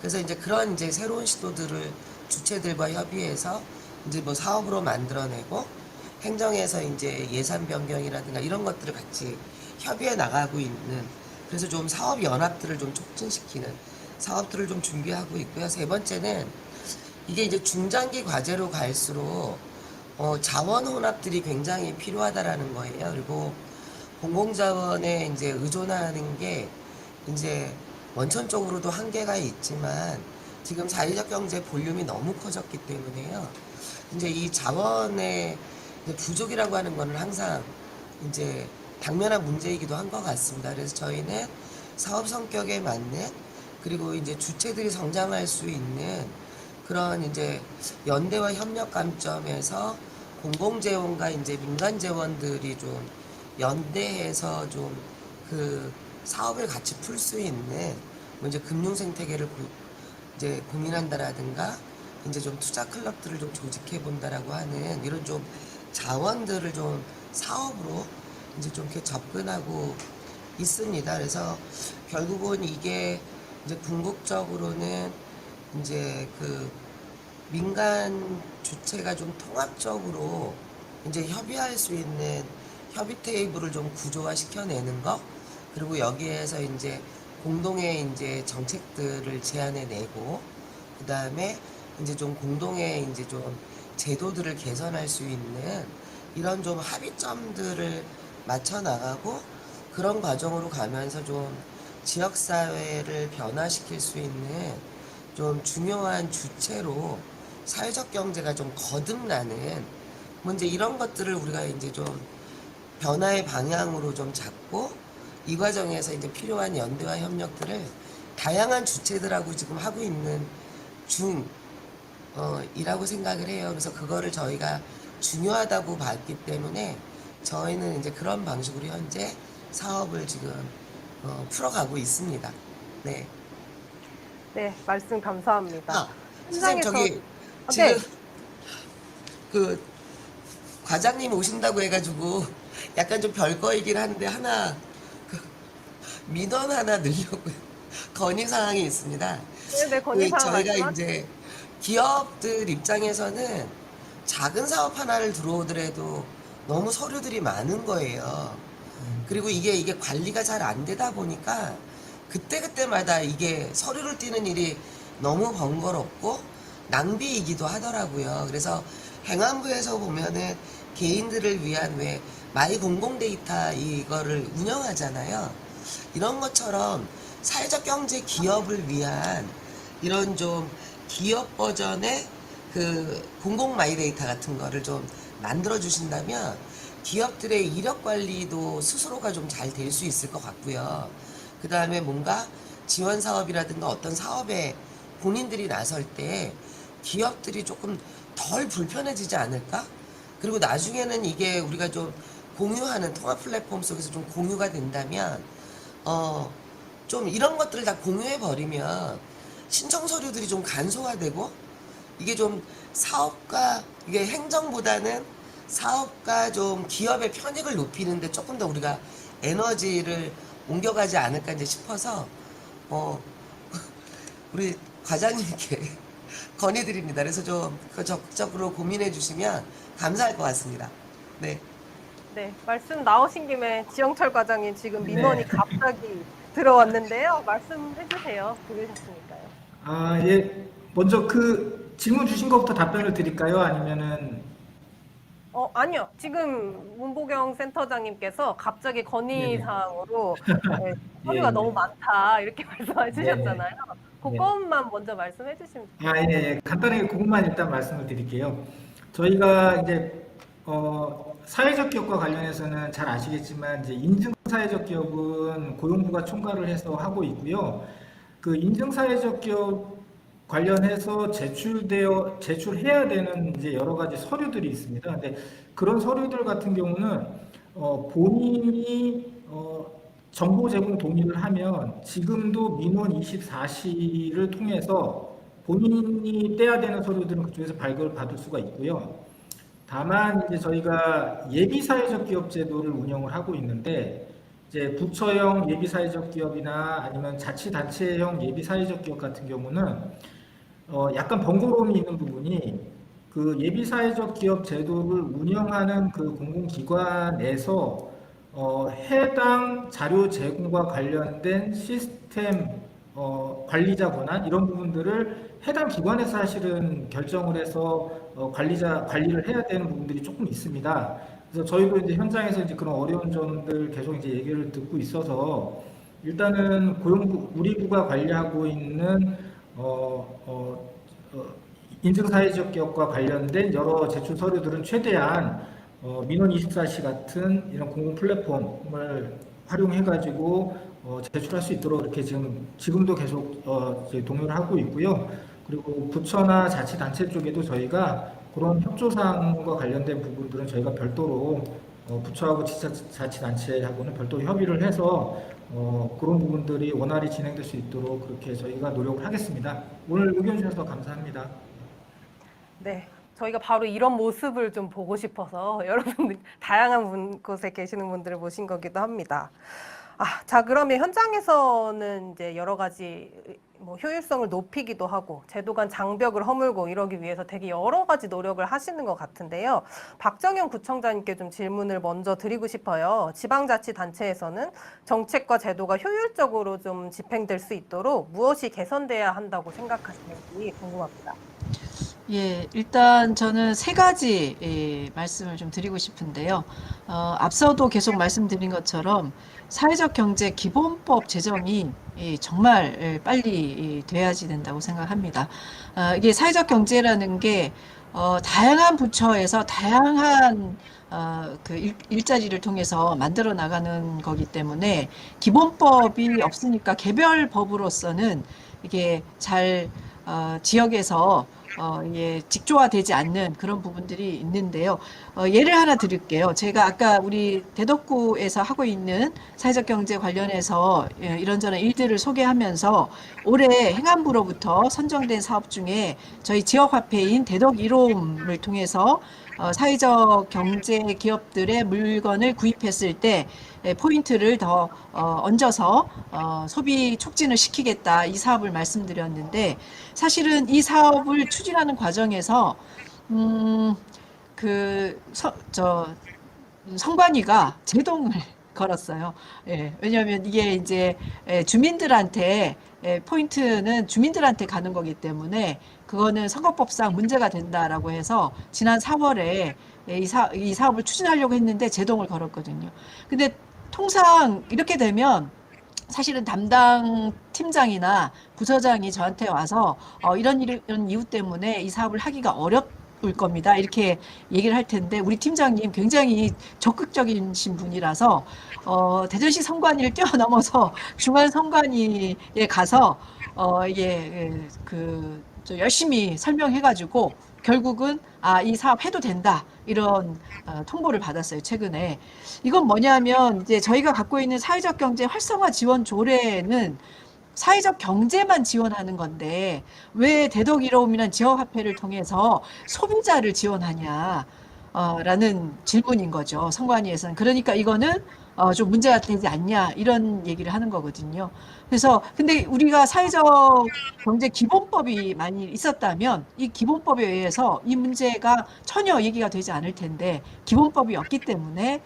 그래서 이제 그런 이제 새로운 시도들을 주체들과 협의해서 이제 뭐 사업으로 만들어내고 행정에서 이제 예산 변경이라든가 이런 것들을 같이 협의해 나가고 있는, 그래서 좀 사업 연합들을 좀 촉진시키는 사업들을 좀 준비하고 있고요. 세 번째는 이게 이제 중장기 과제로 갈수록 자원 혼합들이 굉장히 필요하다라는 거예요. 그리고 공공자원에 이제 의존하는 게 이제 원천적으로도 한계가 있지만 지금 사회적 경제 볼륨이 너무 커졌기 때문에요. 이제 이 자원의 이제 부족이라고 하는 거는 항상 이제 당면한 문제이기도 한 것 같습니다. 그래서 저희는 사업 성격에 맞는, 그리고 이제 주체들이 성장할 수 있는 그런 이제 연대와 협력 관점에서 공공재원과 이제 민간재원들이 좀 연대해서 좀 그 사업을 같이 풀 수 있는 뭐 이제 금융 생태계를 이제 고민한다라든가 이제 좀 투자 클럽들을 좀 조직해 본다라고 하는 이런 좀 자원들을 좀 사업으로 이제 좀 이렇게 접근하고 있습니다. 그래서 결국은 이게 이제 궁극적으로는 이제 그 민간 주체가 좀 통합적으로 이제 협의할 수 있는 협의 테이블을 좀 구조화 시켜내는 거, 그리고 여기에서 이제 공동의 이제 정책들을 제안해 내고, 그 다음에 이제 좀 공동의 이제 좀 제도들을 개선할 수 있는 이런 좀 합의점들을 맞춰 나가고, 그런 과정으로 가면서 좀 지역사회를 변화시킬 수 있는 좀 중요한 주체로 사회적 경제가 좀 거듭나는 뭐 이제 이런 것들을 우리가 이제 좀 변화의 방향으로 좀 잡고, 이 과정에서 이제 필요한 연대와 협력들을 다양한 주체들하고 지금 하고 있는 이라고 생각을 해요. 그래서 그거를 저희가 중요하다고 봤기 때문에 저희는 이제 그런 방식으로 현재 사업을 지금 풀어가고 있습니다. 네. 네, 말씀 감사합니다. 선생님 현장에서 저기 아, 지금 네. 그 과장님 오신다고 해가지고 약간 좀 별거이긴 한데 하나 그 민원 하나 넣으려고요. 건의 사항이 있습니다. 네, 건의사항 저희가 말씀하세요. 이제 기업들 입장에서는 작은 사업 하나를 들어오더라도 너무 서류들이 많은 거예요. 그리고 이게 관리가 잘 안 되다 보니까 그때그때마다 이게 서류를 띄는 일이 너무 번거롭고 낭비이기도 하더라고요. 그래서 행안부에서 보면은 개인들을 위한 왜 마이 공공 데이터 이거를 운영하잖아요. 이런 것처럼 사회적 경제 기업을 위한 이런 좀 기업 버전의 그 공공 마이 데이터 같은 거를 좀 만들어 주신다면 기업들의 이력 관리도 스스로가 좀 잘 될 수 있을 것 같고요. 그 다음에 뭔가 지원 사업이라든가 어떤 사업에 본인들이 나설 때 기업들이 조금 덜 불편해지지 않을까? 그리고 나중에는 이게 우리가 좀 공유하는 통합 플랫폼 속에서 좀 공유가 된다면 좀 이런 것들을 다 공유해 버리면 신청 서류들이 좀 간소화되고, 이게 좀 사업가, 이게 행정보다는 사업가 좀 기업의 편익을 높이는데 조금 더 우리가 에너지를 옮겨가지 않을까 이제 싶어서 우리 과장님께 건의드립니다. 그래서 좀 그거 적극적으로 고민해 주시면 감사할 것 같습니다. 네. 네, 말씀 나오신 김에 지영철 과장님 지금 네. 민원이 갑자기 들어왔는데요. 말씀해 주세요. 들으셨으니까요. 아, 예. 먼저 그 질문 주신 것부터 답변을 드릴까요? 아니면은 아니요. 지금 문보경 센터장님께서 갑자기 건의 네네. 사항으로 네, 예, 서류가 예. 너무 많다 이렇게 말씀해 주셨잖아요. 네. 그것만 먼저 말씀해 주시면 아, 예, 예. 간단하게 그것만 일단 말씀을 드릴게요. 저희가 이제 사회적 기업과 관련해서는 잘 아시겠지만 이제 인증 사회적 기업은 고용부가 총괄을 해서 하고 있고요. 그 인증 사회적 기업 관련해서 제출해야 되는 이제 여러 가지 서류들이 있습니다. 근데 그런 서류들 같은 경우는 본인이 정보 제공 동의를 하면 지금도 민원 24시를 통해서 본인이 떼야 되는 서류들은 그쪽에서 발급을 받을 수가 있고요. 다만 이제 저희가 예비 사회적 기업 제도를 운영을 하고 있는데 이제 부처형 예비 사회적 기업이나 아니면 자치단체형 예비 사회적 기업 같은 경우는 약간 번거로움이 있는 부분이 그 예비 사회적 기업 제도를 운영하는 그 공공기관에서 해당 자료 제공과 관련된 시스템 관리자 권한 이런 부분들을 해당 기관에서 사실은 결정을 해서 관리를 해야 되는 부분들이 조금 있습니다. 그래서 저희도 이제 현장에서 이제 그런 어려운 점들 계속 이제 얘기를 듣고 있어서 일단은 고용부 우리 부가 관리하고 있는 인증사회적 기업과 관련된 여러 제출 서류들은 최대한 민원 24시 같은 이런 공공 플랫폼을 활용해가지고 제출할 수 있도록 이렇게 지금도 계속 이제 동요를 하고 있고요. 그리고 부처나 자치단체 쪽에도 저희가 그런 협조사항과 관련된 부분들은 저희가 별도로 부처하고 자치단체하고는 별도로 협의를 해서 그런 부분들이 원활히 진행될 수 있도록 그렇게 저희가 노력을 하겠습니다. 오늘 의견 주셔서 감사합니다. 네. 저희가 바로 이런 모습을 좀 보고 싶어서 여러분들 다양한 곳에 계시는 분들을 모신 거기도 합니다. 자, 그러면 현장에서는 이제 여러 가지 뭐 효율성을 높이기도 하고 제도 간 장벽을 허물고 이러기 위해서 되게 여러 가지 노력을 하시는 것 같은데요. 박정현 구청장님께 좀 질문을 먼저 드리고 싶어요. 지방자치단체에서는 정책과 제도가 효율적으로 좀 집행될 수 있도록 무엇이 개선돼야 한다고 생각하시는지 궁금합니다. 예, 일단 저는 세 가지 말씀을 좀 드리고 싶은데요. 앞서도 계속 말씀드린 것처럼 사회적 경제 기본법 제정이 정말 빨리 돼야지 된다고 생각합니다. 이게 사회적 경제라는 게 다양한 부처에서 다양한 그 일자리를 통해서 만들어 나가는 거기 때문에 기본법이 없으니까 개별 법으로서는 이게 잘 지역에서 예, 직조화되지 않는 그런 부분들이 있는데요. 예를 하나 드릴게요. 제가 아까 우리 대덕구에서 하고 있는 사회적 경제 관련해서 이런저런 일들을 소개하면서 올해 행안부로부터 선정된 사업 중에 저희 지역화폐인 대덕 1홈을 통해서 사회적 경제 기업들의 물건을 구입했을 때 포인트를 더 얹어서 소비 촉진을 시키겠다 이 사업을 말씀드렸는데 사실은 이 사업을 추진하는 과정에서 선관위가 제동을 걸었어요. 예, 왜냐하면 이게 이제 주민들한테 포인트는 주민들한테 가는 거기 때문에 그거는 선거법상 문제가 된다라고 해서 지난 4월에 이 사업을 추진하려고 했는데 제동을 걸었거든요. 근데 통상 이렇게 되면 사실은 담당 팀장이나 부서장이 저한테 와서 이런 이유 때문에 이 사업을 하기가 어려울 겁니다. 이렇게 얘기를 할 텐데 우리 팀장님 굉장히 적극적이신 분이라서 대전시 선관위를 뛰어넘어서 중앙 선관위에 가서 열심히 설명해가지고 결국은 이 사업 해도 된다 이런 통보를 받았어요. 최근에 이건 뭐냐면 이제 저희가 갖고 있는 사회적 경제 활성화 지원 조례는 사회적 경제만 지원하는 건데 왜 대덕 1홈이라는 지역화폐를 통해서 소비자를 지원하냐 라는 질문인 거죠. 선관위에서는. 그러니까 이거는 좀 문제가 되지 않냐 이런 얘기를 하는 거거든요. 그래서 근데 우리가 사회적 경제 기본법이 많이 있었다면 이 기본법에 의해서 이 문제가 전혀 얘기가 되지 않을 텐데 기본법이 없기 때문에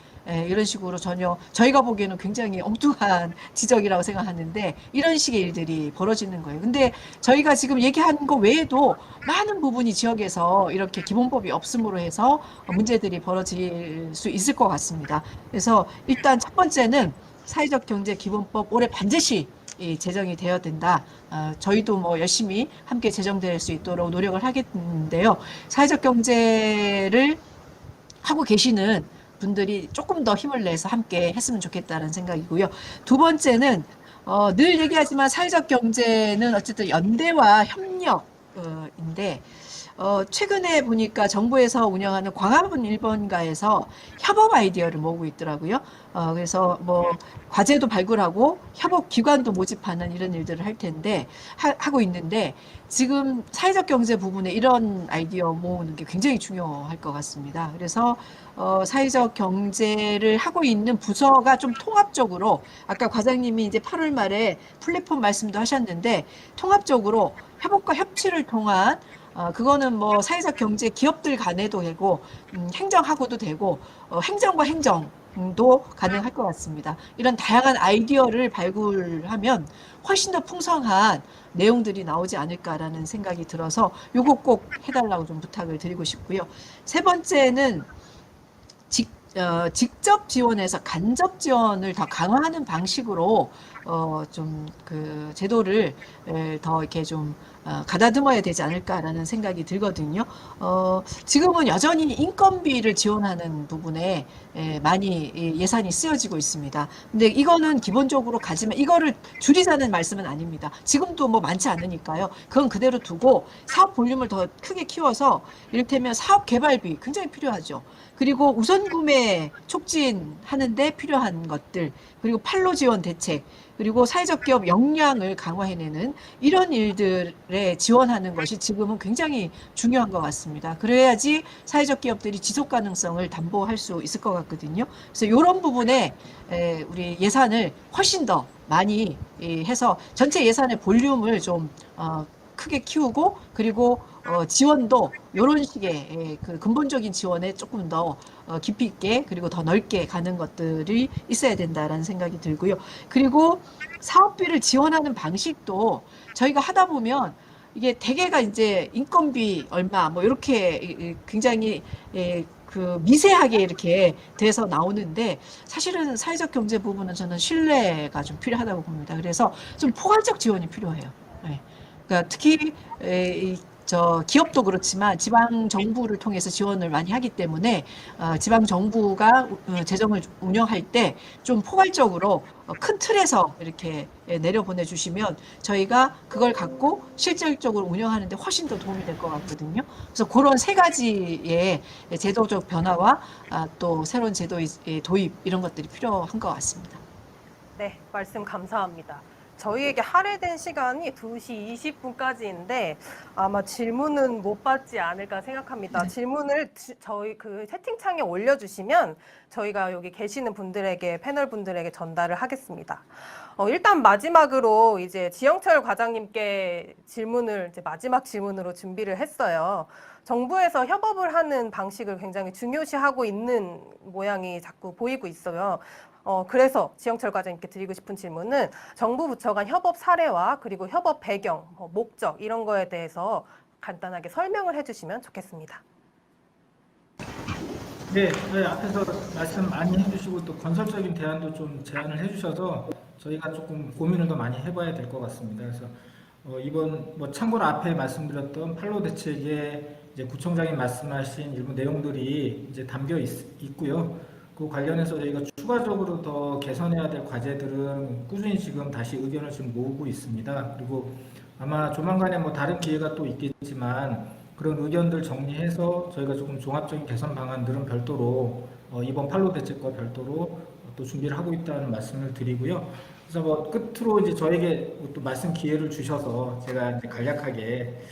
이런 식으로 전혀 저희가 보기에는 굉장히 엉뚱한 지적이라고 생각하는데 이런 식의 일들이 벌어지는 거예요. 근데 저희가 지금 얘기한 거 외에도 많은 부분이 지역에서 이렇게 기본법이 없음으로 해서 문제들이 벌어질 수 있을 것 같습니다. 그래서 일단 첫 번째는 사회적 경제 기본법 올해 반드시 제정이 되어야 된다. 저희도 뭐 열심히 함께 제정될 수 있도록 노력을 하겠는데요. 사회적 경제를 하고 계시는 분들이 조금 더 힘을 내서 함께 했으면 좋겠다는 생각이고요. 두 번째는 늘 얘기하지만 사회적 경제는 어쨌든 연대와 협력인데 최근에 보니까 정부에서 운영하는 광화문 1번가에서 협업 아이디어를 모으고 있더라고요. 그래서 뭐 과제도 발굴하고 협업 기관도 모집하는 이런 일들을 할 텐데 하고 있는데 지금 사회적 경제 부분에 이런 아이디어 모으는 게 굉장히 중요할 것 같습니다. 그래서 사회적 경제를 하고 있는 부서가 좀 통합적으로 아까 과장님이 이제 8월 말에 플랫폼 말씀도 하셨는데 통합적으로 협업과 협치를 통한 그거는 뭐 사회적 경제 기업들 간에도 되고 행정하고도 되고 행정과 행정도 가능할 것 같습니다. 이런 다양한 아이디어를 발굴하면 훨씬 더 풍성한 내용들이 나오지 않을까라는 생각이 들어서 요거 꼭 해달라고 좀 부탁을 드리고 싶고요. 세 번째는 직접 지원해서 간접 지원을 더 강화하는 방식으로 좀 그 제도를 더 이렇게 좀 가다듬어야 되지 않을까라는 생각이 들거든요. 지금은 여전히 인건비를 지원하는 부분에 많이 예산이 쓰여지고 있습니다. 근데 이거는 기본적으로 가지만 이거를 줄이자는 말씀은 아닙니다. 지금도 뭐 많지 않으니까요. 그건 그대로 두고 사업 볼륨을 더 크게 키워서 이를테면 사업 개발비 굉장히 필요하죠. 그리고 우선 구매 촉진하는데 필요한 것들, 그리고 판로 지원 대책, 그리고 사회적 기업 역량을 강화해내는 이런 일들에 지원하는 것이 지금은 굉장히 중요한 것 같습니다. 그래야지 사회적 기업들이 지속 가능성을 담보할 수 있을 것 같거든요. 그래서 이런 부분에 우리 예산을 훨씬 더 많이 해서 전체 예산의 볼륨을 좀 크게 키우고 그리고 지원도 이런 식의 그 근본적인 지원에 조금 더 깊이 있게 그리고 더 넓게 가는 것들이 있어야 된다라는 생각이 들고요. 그리고 사업비를 지원하는 방식도 저희가 하다 보면 이게 대개가 이제 인건비 얼마 뭐 이렇게 굉장히 그 미세하게 이렇게 돼서 나오는데 사실은 사회적 경제 부분은 저는 신뢰가 좀 필요하다고 봅니다. 그래서 좀 포괄적 지원이 필요해요. 네. 그러니까 특히 저 기업도 그렇지만 지방 정부를 통해서 지원을 많이 하기 때문에 지방 정부가 재정을 운영할 때 좀 포괄적으로 큰 틀에서 이렇게 내려보내 주시면 저희가 그걸 갖고 실질적으로 운영하는데 훨씬 더 도움이 될 것 같거든요. 그래서 그런 세 가지의 제도적 변화와 또 새로운 제도의 도입 이런 것들이 필요한 것 같습니다. 네, 말씀 감사합니다. 저희에게 할애된 시간이 2시 20분까지인데 아마 질문은 못 받지 않을까 생각합니다. 네. 질문을 저희 그 채팅창에 올려주시면 저희가 여기 계시는 분들에게 패널 분들에게 전달을 하겠습니다. 일단 마지막으로 이제 지영철 과장님께 질문을 이제 마지막 질문으로 준비를 했어요. 정부에서 협업을 하는 방식을 굉장히 중요시하고 있는 모양이 자꾸 보이고 있어요. 그래서 지영철 과장님께 드리고 싶은 질문은 정부 부처 간 협업 사례와 그리고 협업 배경, 목적 이런 거에 대해서 간단하게 설명을 해주시면 좋겠습니다. 네, 앞에서 말씀 많이 해주시고 또 건설적인 대안도 좀 제안을 해주셔서 저희가 조금 고민을 더 많이 해봐야 될 것 같습니다. 그래서 이번 뭐 참고로 앞에 말씀드렸던 판로 대책에 이제 구청장이 말씀하신 일부 내용들이 이제 담겨 있고요. 그 관련해서 저희가 추가적으로 더 개선해야 될 과제들은 꾸준히 지금 다시 의견을 지금 모으고 있습니다. 그리고 아마 조만간에 뭐 다른 기회가 또 있겠지만 그런 의견들 정리해서 저희가 조금 종합적인 개선 방안들은 별도로 이번 판로 대책과 별도로 또 준비를 하고 있다는 말씀을 드리고요. 그래서 뭐 끝으로 이제 저에게 또 말씀 기회를 주셔서 제가 이제 간략하게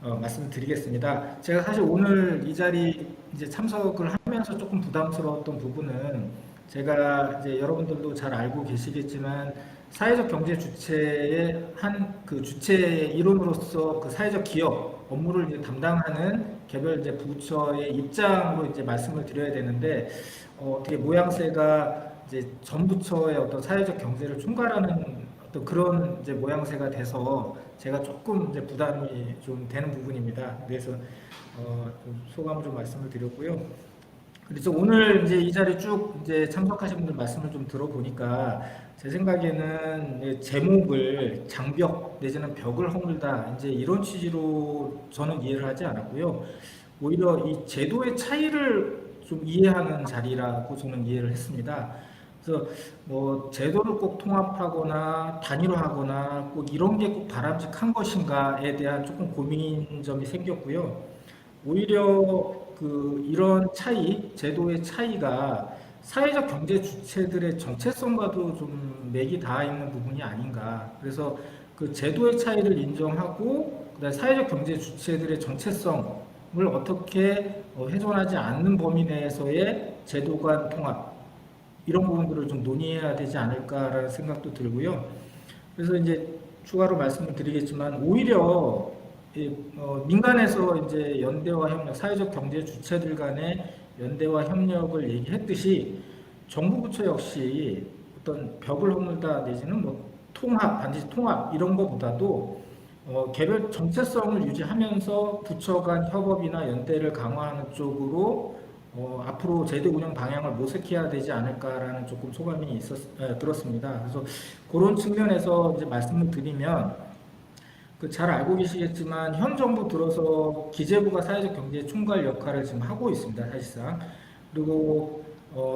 말씀을 드리겠습니다. 제가 사실 오늘 이 자리 이제 참석을 하면서 조금 부담스러웠던 부분은 제가 이제 여러분들도 잘 알고 계시겠지만 사회적 경제 주체의 한 그 주체의 일원으로서 그 사회적 기업 업무를 이제 담당하는 개별 이제 부처의 입장으로 이제 말씀을 드려야 되는데 어떻게 모양새가 이제 전 부처의 어떤 사회적 경제를 총괄하는 어떤 그런 이제 모양새가 돼서 제가 조금 이제 부담이 좀 되는 부분입니다. 그래서 좀 소감을 좀 말씀을 드렸고요. 그래서 오늘 이제 이 자리 쭉 이제 참석하신 분들 말씀을 좀 들어보니까 제 생각에는 제목을 장벽 내지는 벽을 허물다 이제 이런 취지로 저는 이해를 하지 않았고요. 오히려 이 제도의 차이를 좀 이해하는 자리라고 저는 이해를 했습니다. 그래서 뭐 제도를 꼭 통합하거나 단일화하거나 꼭 이런 게 꼭 바람직한 것인가에 대한 조금 고민점이 생겼고요. 오히려 이런 차이, 제도의 차이가 사회적 경제 주체들의 정체성과도 좀 맥이 닿아 있는 부분이 아닌가. 그래서 그 제도의 차이를 인정하고 그다음에 사회적 경제 주체들의 정체성을 어떻게 훼손하지 않는 범위 내에서의 제도 간 통합 이런 부분들을 좀 논의해야 되지 않을까라는 생각도 들고요. 그래서 이제 추가로 말씀을 드리겠지만 오히려 민간에서 이제 연대와 협력, 사회적 경제 주체들 간의 연대와 협력을 얘기했듯이 정부 부처 역시 어떤 벽을 허물다 내지는 뭐 통합, 반드시 통합 이런 것보다도 개별 정체성을 유지하면서 부처 간 협업이나 연대를 강화하는 쪽으로 앞으로 제도 운영 방향을 모색해야 되지 않을까라는 조금 소감이 들었습니다. 그래서 그런 측면에서 이제 말씀을 드리면 잘 알고 계시겠지만 현 정부 들어서 기재부가 사회적 경제 총괄 역할을 지금 하고 있습니다, 사실상. 그리고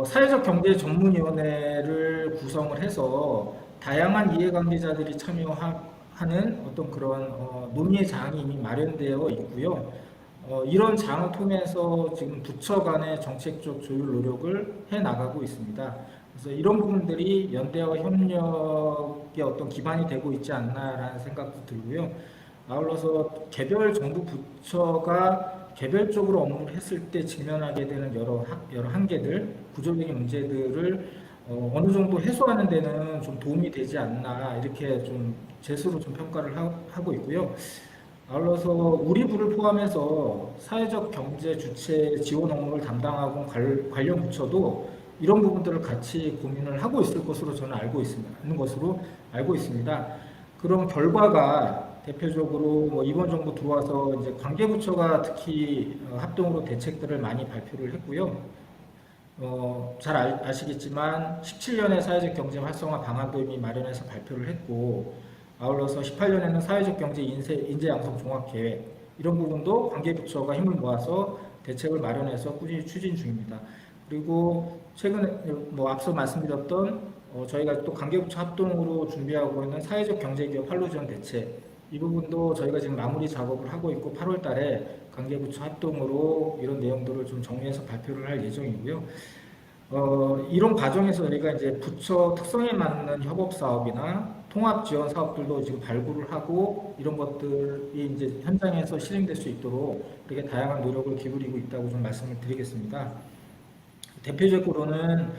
사회적 경제 전문위원회를 구성을 해서 다양한 이해관계자들이 참여하는 어떤 그런 논의의 장이 이미 마련되어 있고요. 이런 장을 통해서 지금 부처 간의 정책적 조율 노력을 해 나가고 있습니다. 그래서 이런 부분들이 연대와 협력의 어떤 기반이 되고 있지 않나라는 생각도 들고요. 아울러서 개별 정부 부처가 개별적으로 업무를 했을 때 직면하게 되는 여러 한계들, 구조적인 문제들을 어느 정도 해소하는 데는 좀 도움이 되지 않나 이렇게 좀 제 스스로 좀 평가를 하고 있고요. 아울러서 우리 부를 포함해서 사회적 경제 주체 지원 업무를 담당하고 관련 부처도 이런 부분들을 같이 고민을 하고 있을 것으로 저는 알고 있습니다. 그런 결과가 대표적으로 뭐 이번 정부 들어와서 이제 관계부처가 특히 합동으로 대책들을 많이 발표를 했고요. 잘 아시겠지만 17년에 사회적 경제 활성화 방안도 이미 마련해서 발표를 했고 아울러서 18년에는 사회적 경제 인재 양성 종합 계획 이런 부분도 관계부처가 힘을 모아서 대책을 마련해서 꾸준히 추진 중입니다. 그리고 최근에 뭐 앞서 말씀드렸던 저희가 또 관계부처 합동으로 준비하고 있는 사회적 경제기업 활로 지원 대책 이 부분도 저희가 지금 마무리 작업을 하고 있고 8월 달에 관계부처 합동으로 이런 내용들을 좀 정리해서 발표를 할 예정이고요. 이런 과정에서 저희가 이제 부처 특성에 맞는 협업 사업이나 통합 지원 사업들도 지금 발굴을 하고 이런 것들이 이제 현장에서 실행될 수 있도록 이렇게 다양한 노력을 기울이고 있다고 좀 말씀을 드리겠습니다. 대표적으로는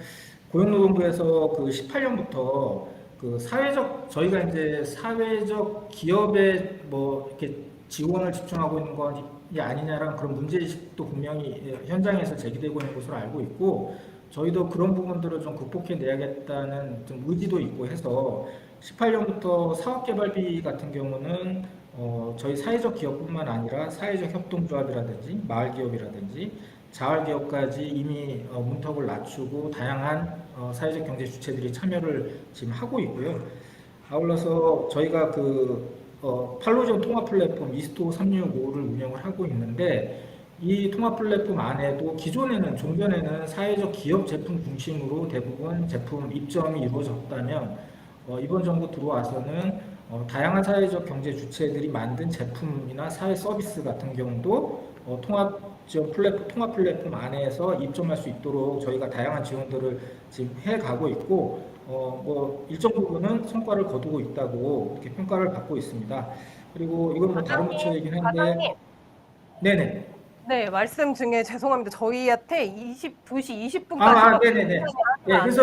고용노동부에서 18년부터 저희가 이제 사회적 기업에 뭐 이렇게 지원을 집중하고 있는 것이 아니냐라는 그런 문제의식도 분명히 현장에서 제기되고 있는 것으로 알고 있고 저희도 그런 부분들을 좀 극복해 내야겠다는 좀 의지도 있고 해서 18년부터 사업개발비 같은 경우는 저희 사회적 기업뿐만 아니라 사회적 협동조합이라든지 마을기업이라든지 자활기업까지 이미 문턱을 낮추고 다양한 사회적 경제 주체들이 참여를 지금 하고 있고요. 아울러서 저희가 팔로전 통합 플랫폼 이스토 365를 운영을 하고 있는데 이 통합 플랫폼 안에도 종전에는 사회적 기업 제품 중심으로 대부분 제품 입점이 이루어졌다면 이번 정부 들어와서는 다양한 사회적 경제 주체들이 만든 제품이나 사회 서비스 같은 경우도 통합 플랫폼 안에서 입점할 수 있도록 저희가 다양한 지원들을 지금 해가고 있고 뭐 일정 부분은 성과를 거두고 있다고 이렇게 평가를 받고 있습니다. 그리고 이건 뭐 다른 부처이긴 한데 과장님. 네네. 네, 말씀 중에 죄송합니다. 저희한테 2시 20분까지 네네네. 네, 그래서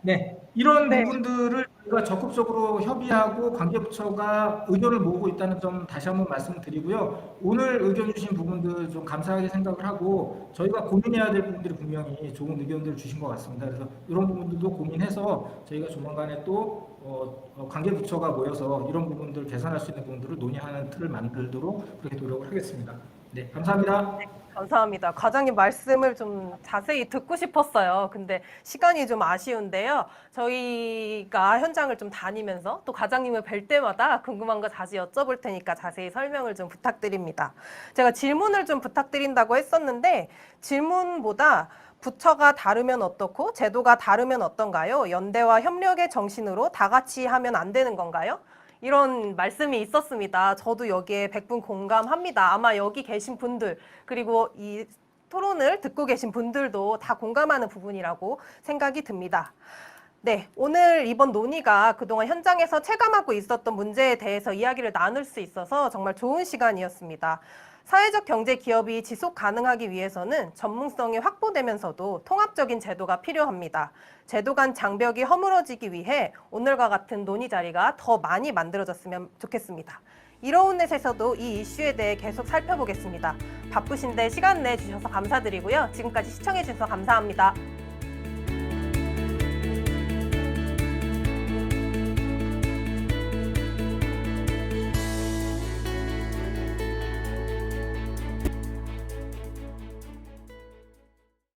네, 이런 네. 부분들을 저희가 적극적으로 협의하고 관계부처가 의견을 모으고 있다는 점 다시 한번 말씀드리고요. 오늘 의견 주신 부분들 좀 감사하게 생각을 하고 저희가 고민해야 될 부분들이 분명히 좋은 의견들을 주신 것 같습니다. 그래서 이런 부분들도 고민해서 저희가 조만간에 또 관계부처가 모여서 이런 부분들 개선할 수 있는 부분들을 논의하는 틀을 만들도록 그렇게 노력을 하겠습니다. 네, 감사합니다. 감사합니다. 과장님 말씀을 좀 자세히 듣고 싶었어요. 근데 시간이 좀 아쉬운데요. 저희가 현장을 좀 다니면서 또 과장님을 뵐 때마다 궁금한 거 자주 여쭤볼 테니까 자세히 설명을 좀 부탁드립니다. 제가 질문을 좀 부탁드린다고 했었는데 질문보다 부처가 다르면 어떻고 제도가 다르면 어떤가요? 연대와 협력의 정신으로 다 같이 하면 안 되는 건가요? 이런 말씀이 있었습니다. 저도 여기에 100분 공감합니다. 아마 여기 계신 분들 그리고 이 토론을 듣고 계신 분들도 다 공감하는 부분이라고 생각이 듭니다. 네, 오늘 이번 논의가 그동안 현장에서 체감하고 있었던 문제에 대해서 이야기를 나눌 수 있어서 정말 좋은 시간이었습니다. 사회적 경제 기업이 지속 가능하기 위해서는 전문성이 확보되면서도 통합적인 제도가 필요합니다. 제도 간 장벽이 허물어지기 위해 오늘과 같은 논의 자리가 더 많이 만들어졌으면 좋겠습니다. 이로운넷에서도 이 이슈에 대해 계속 살펴보겠습니다. 바쁘신데 시간 내주셔서 감사드리고요. 지금까지 시청해주셔서 감사합니다.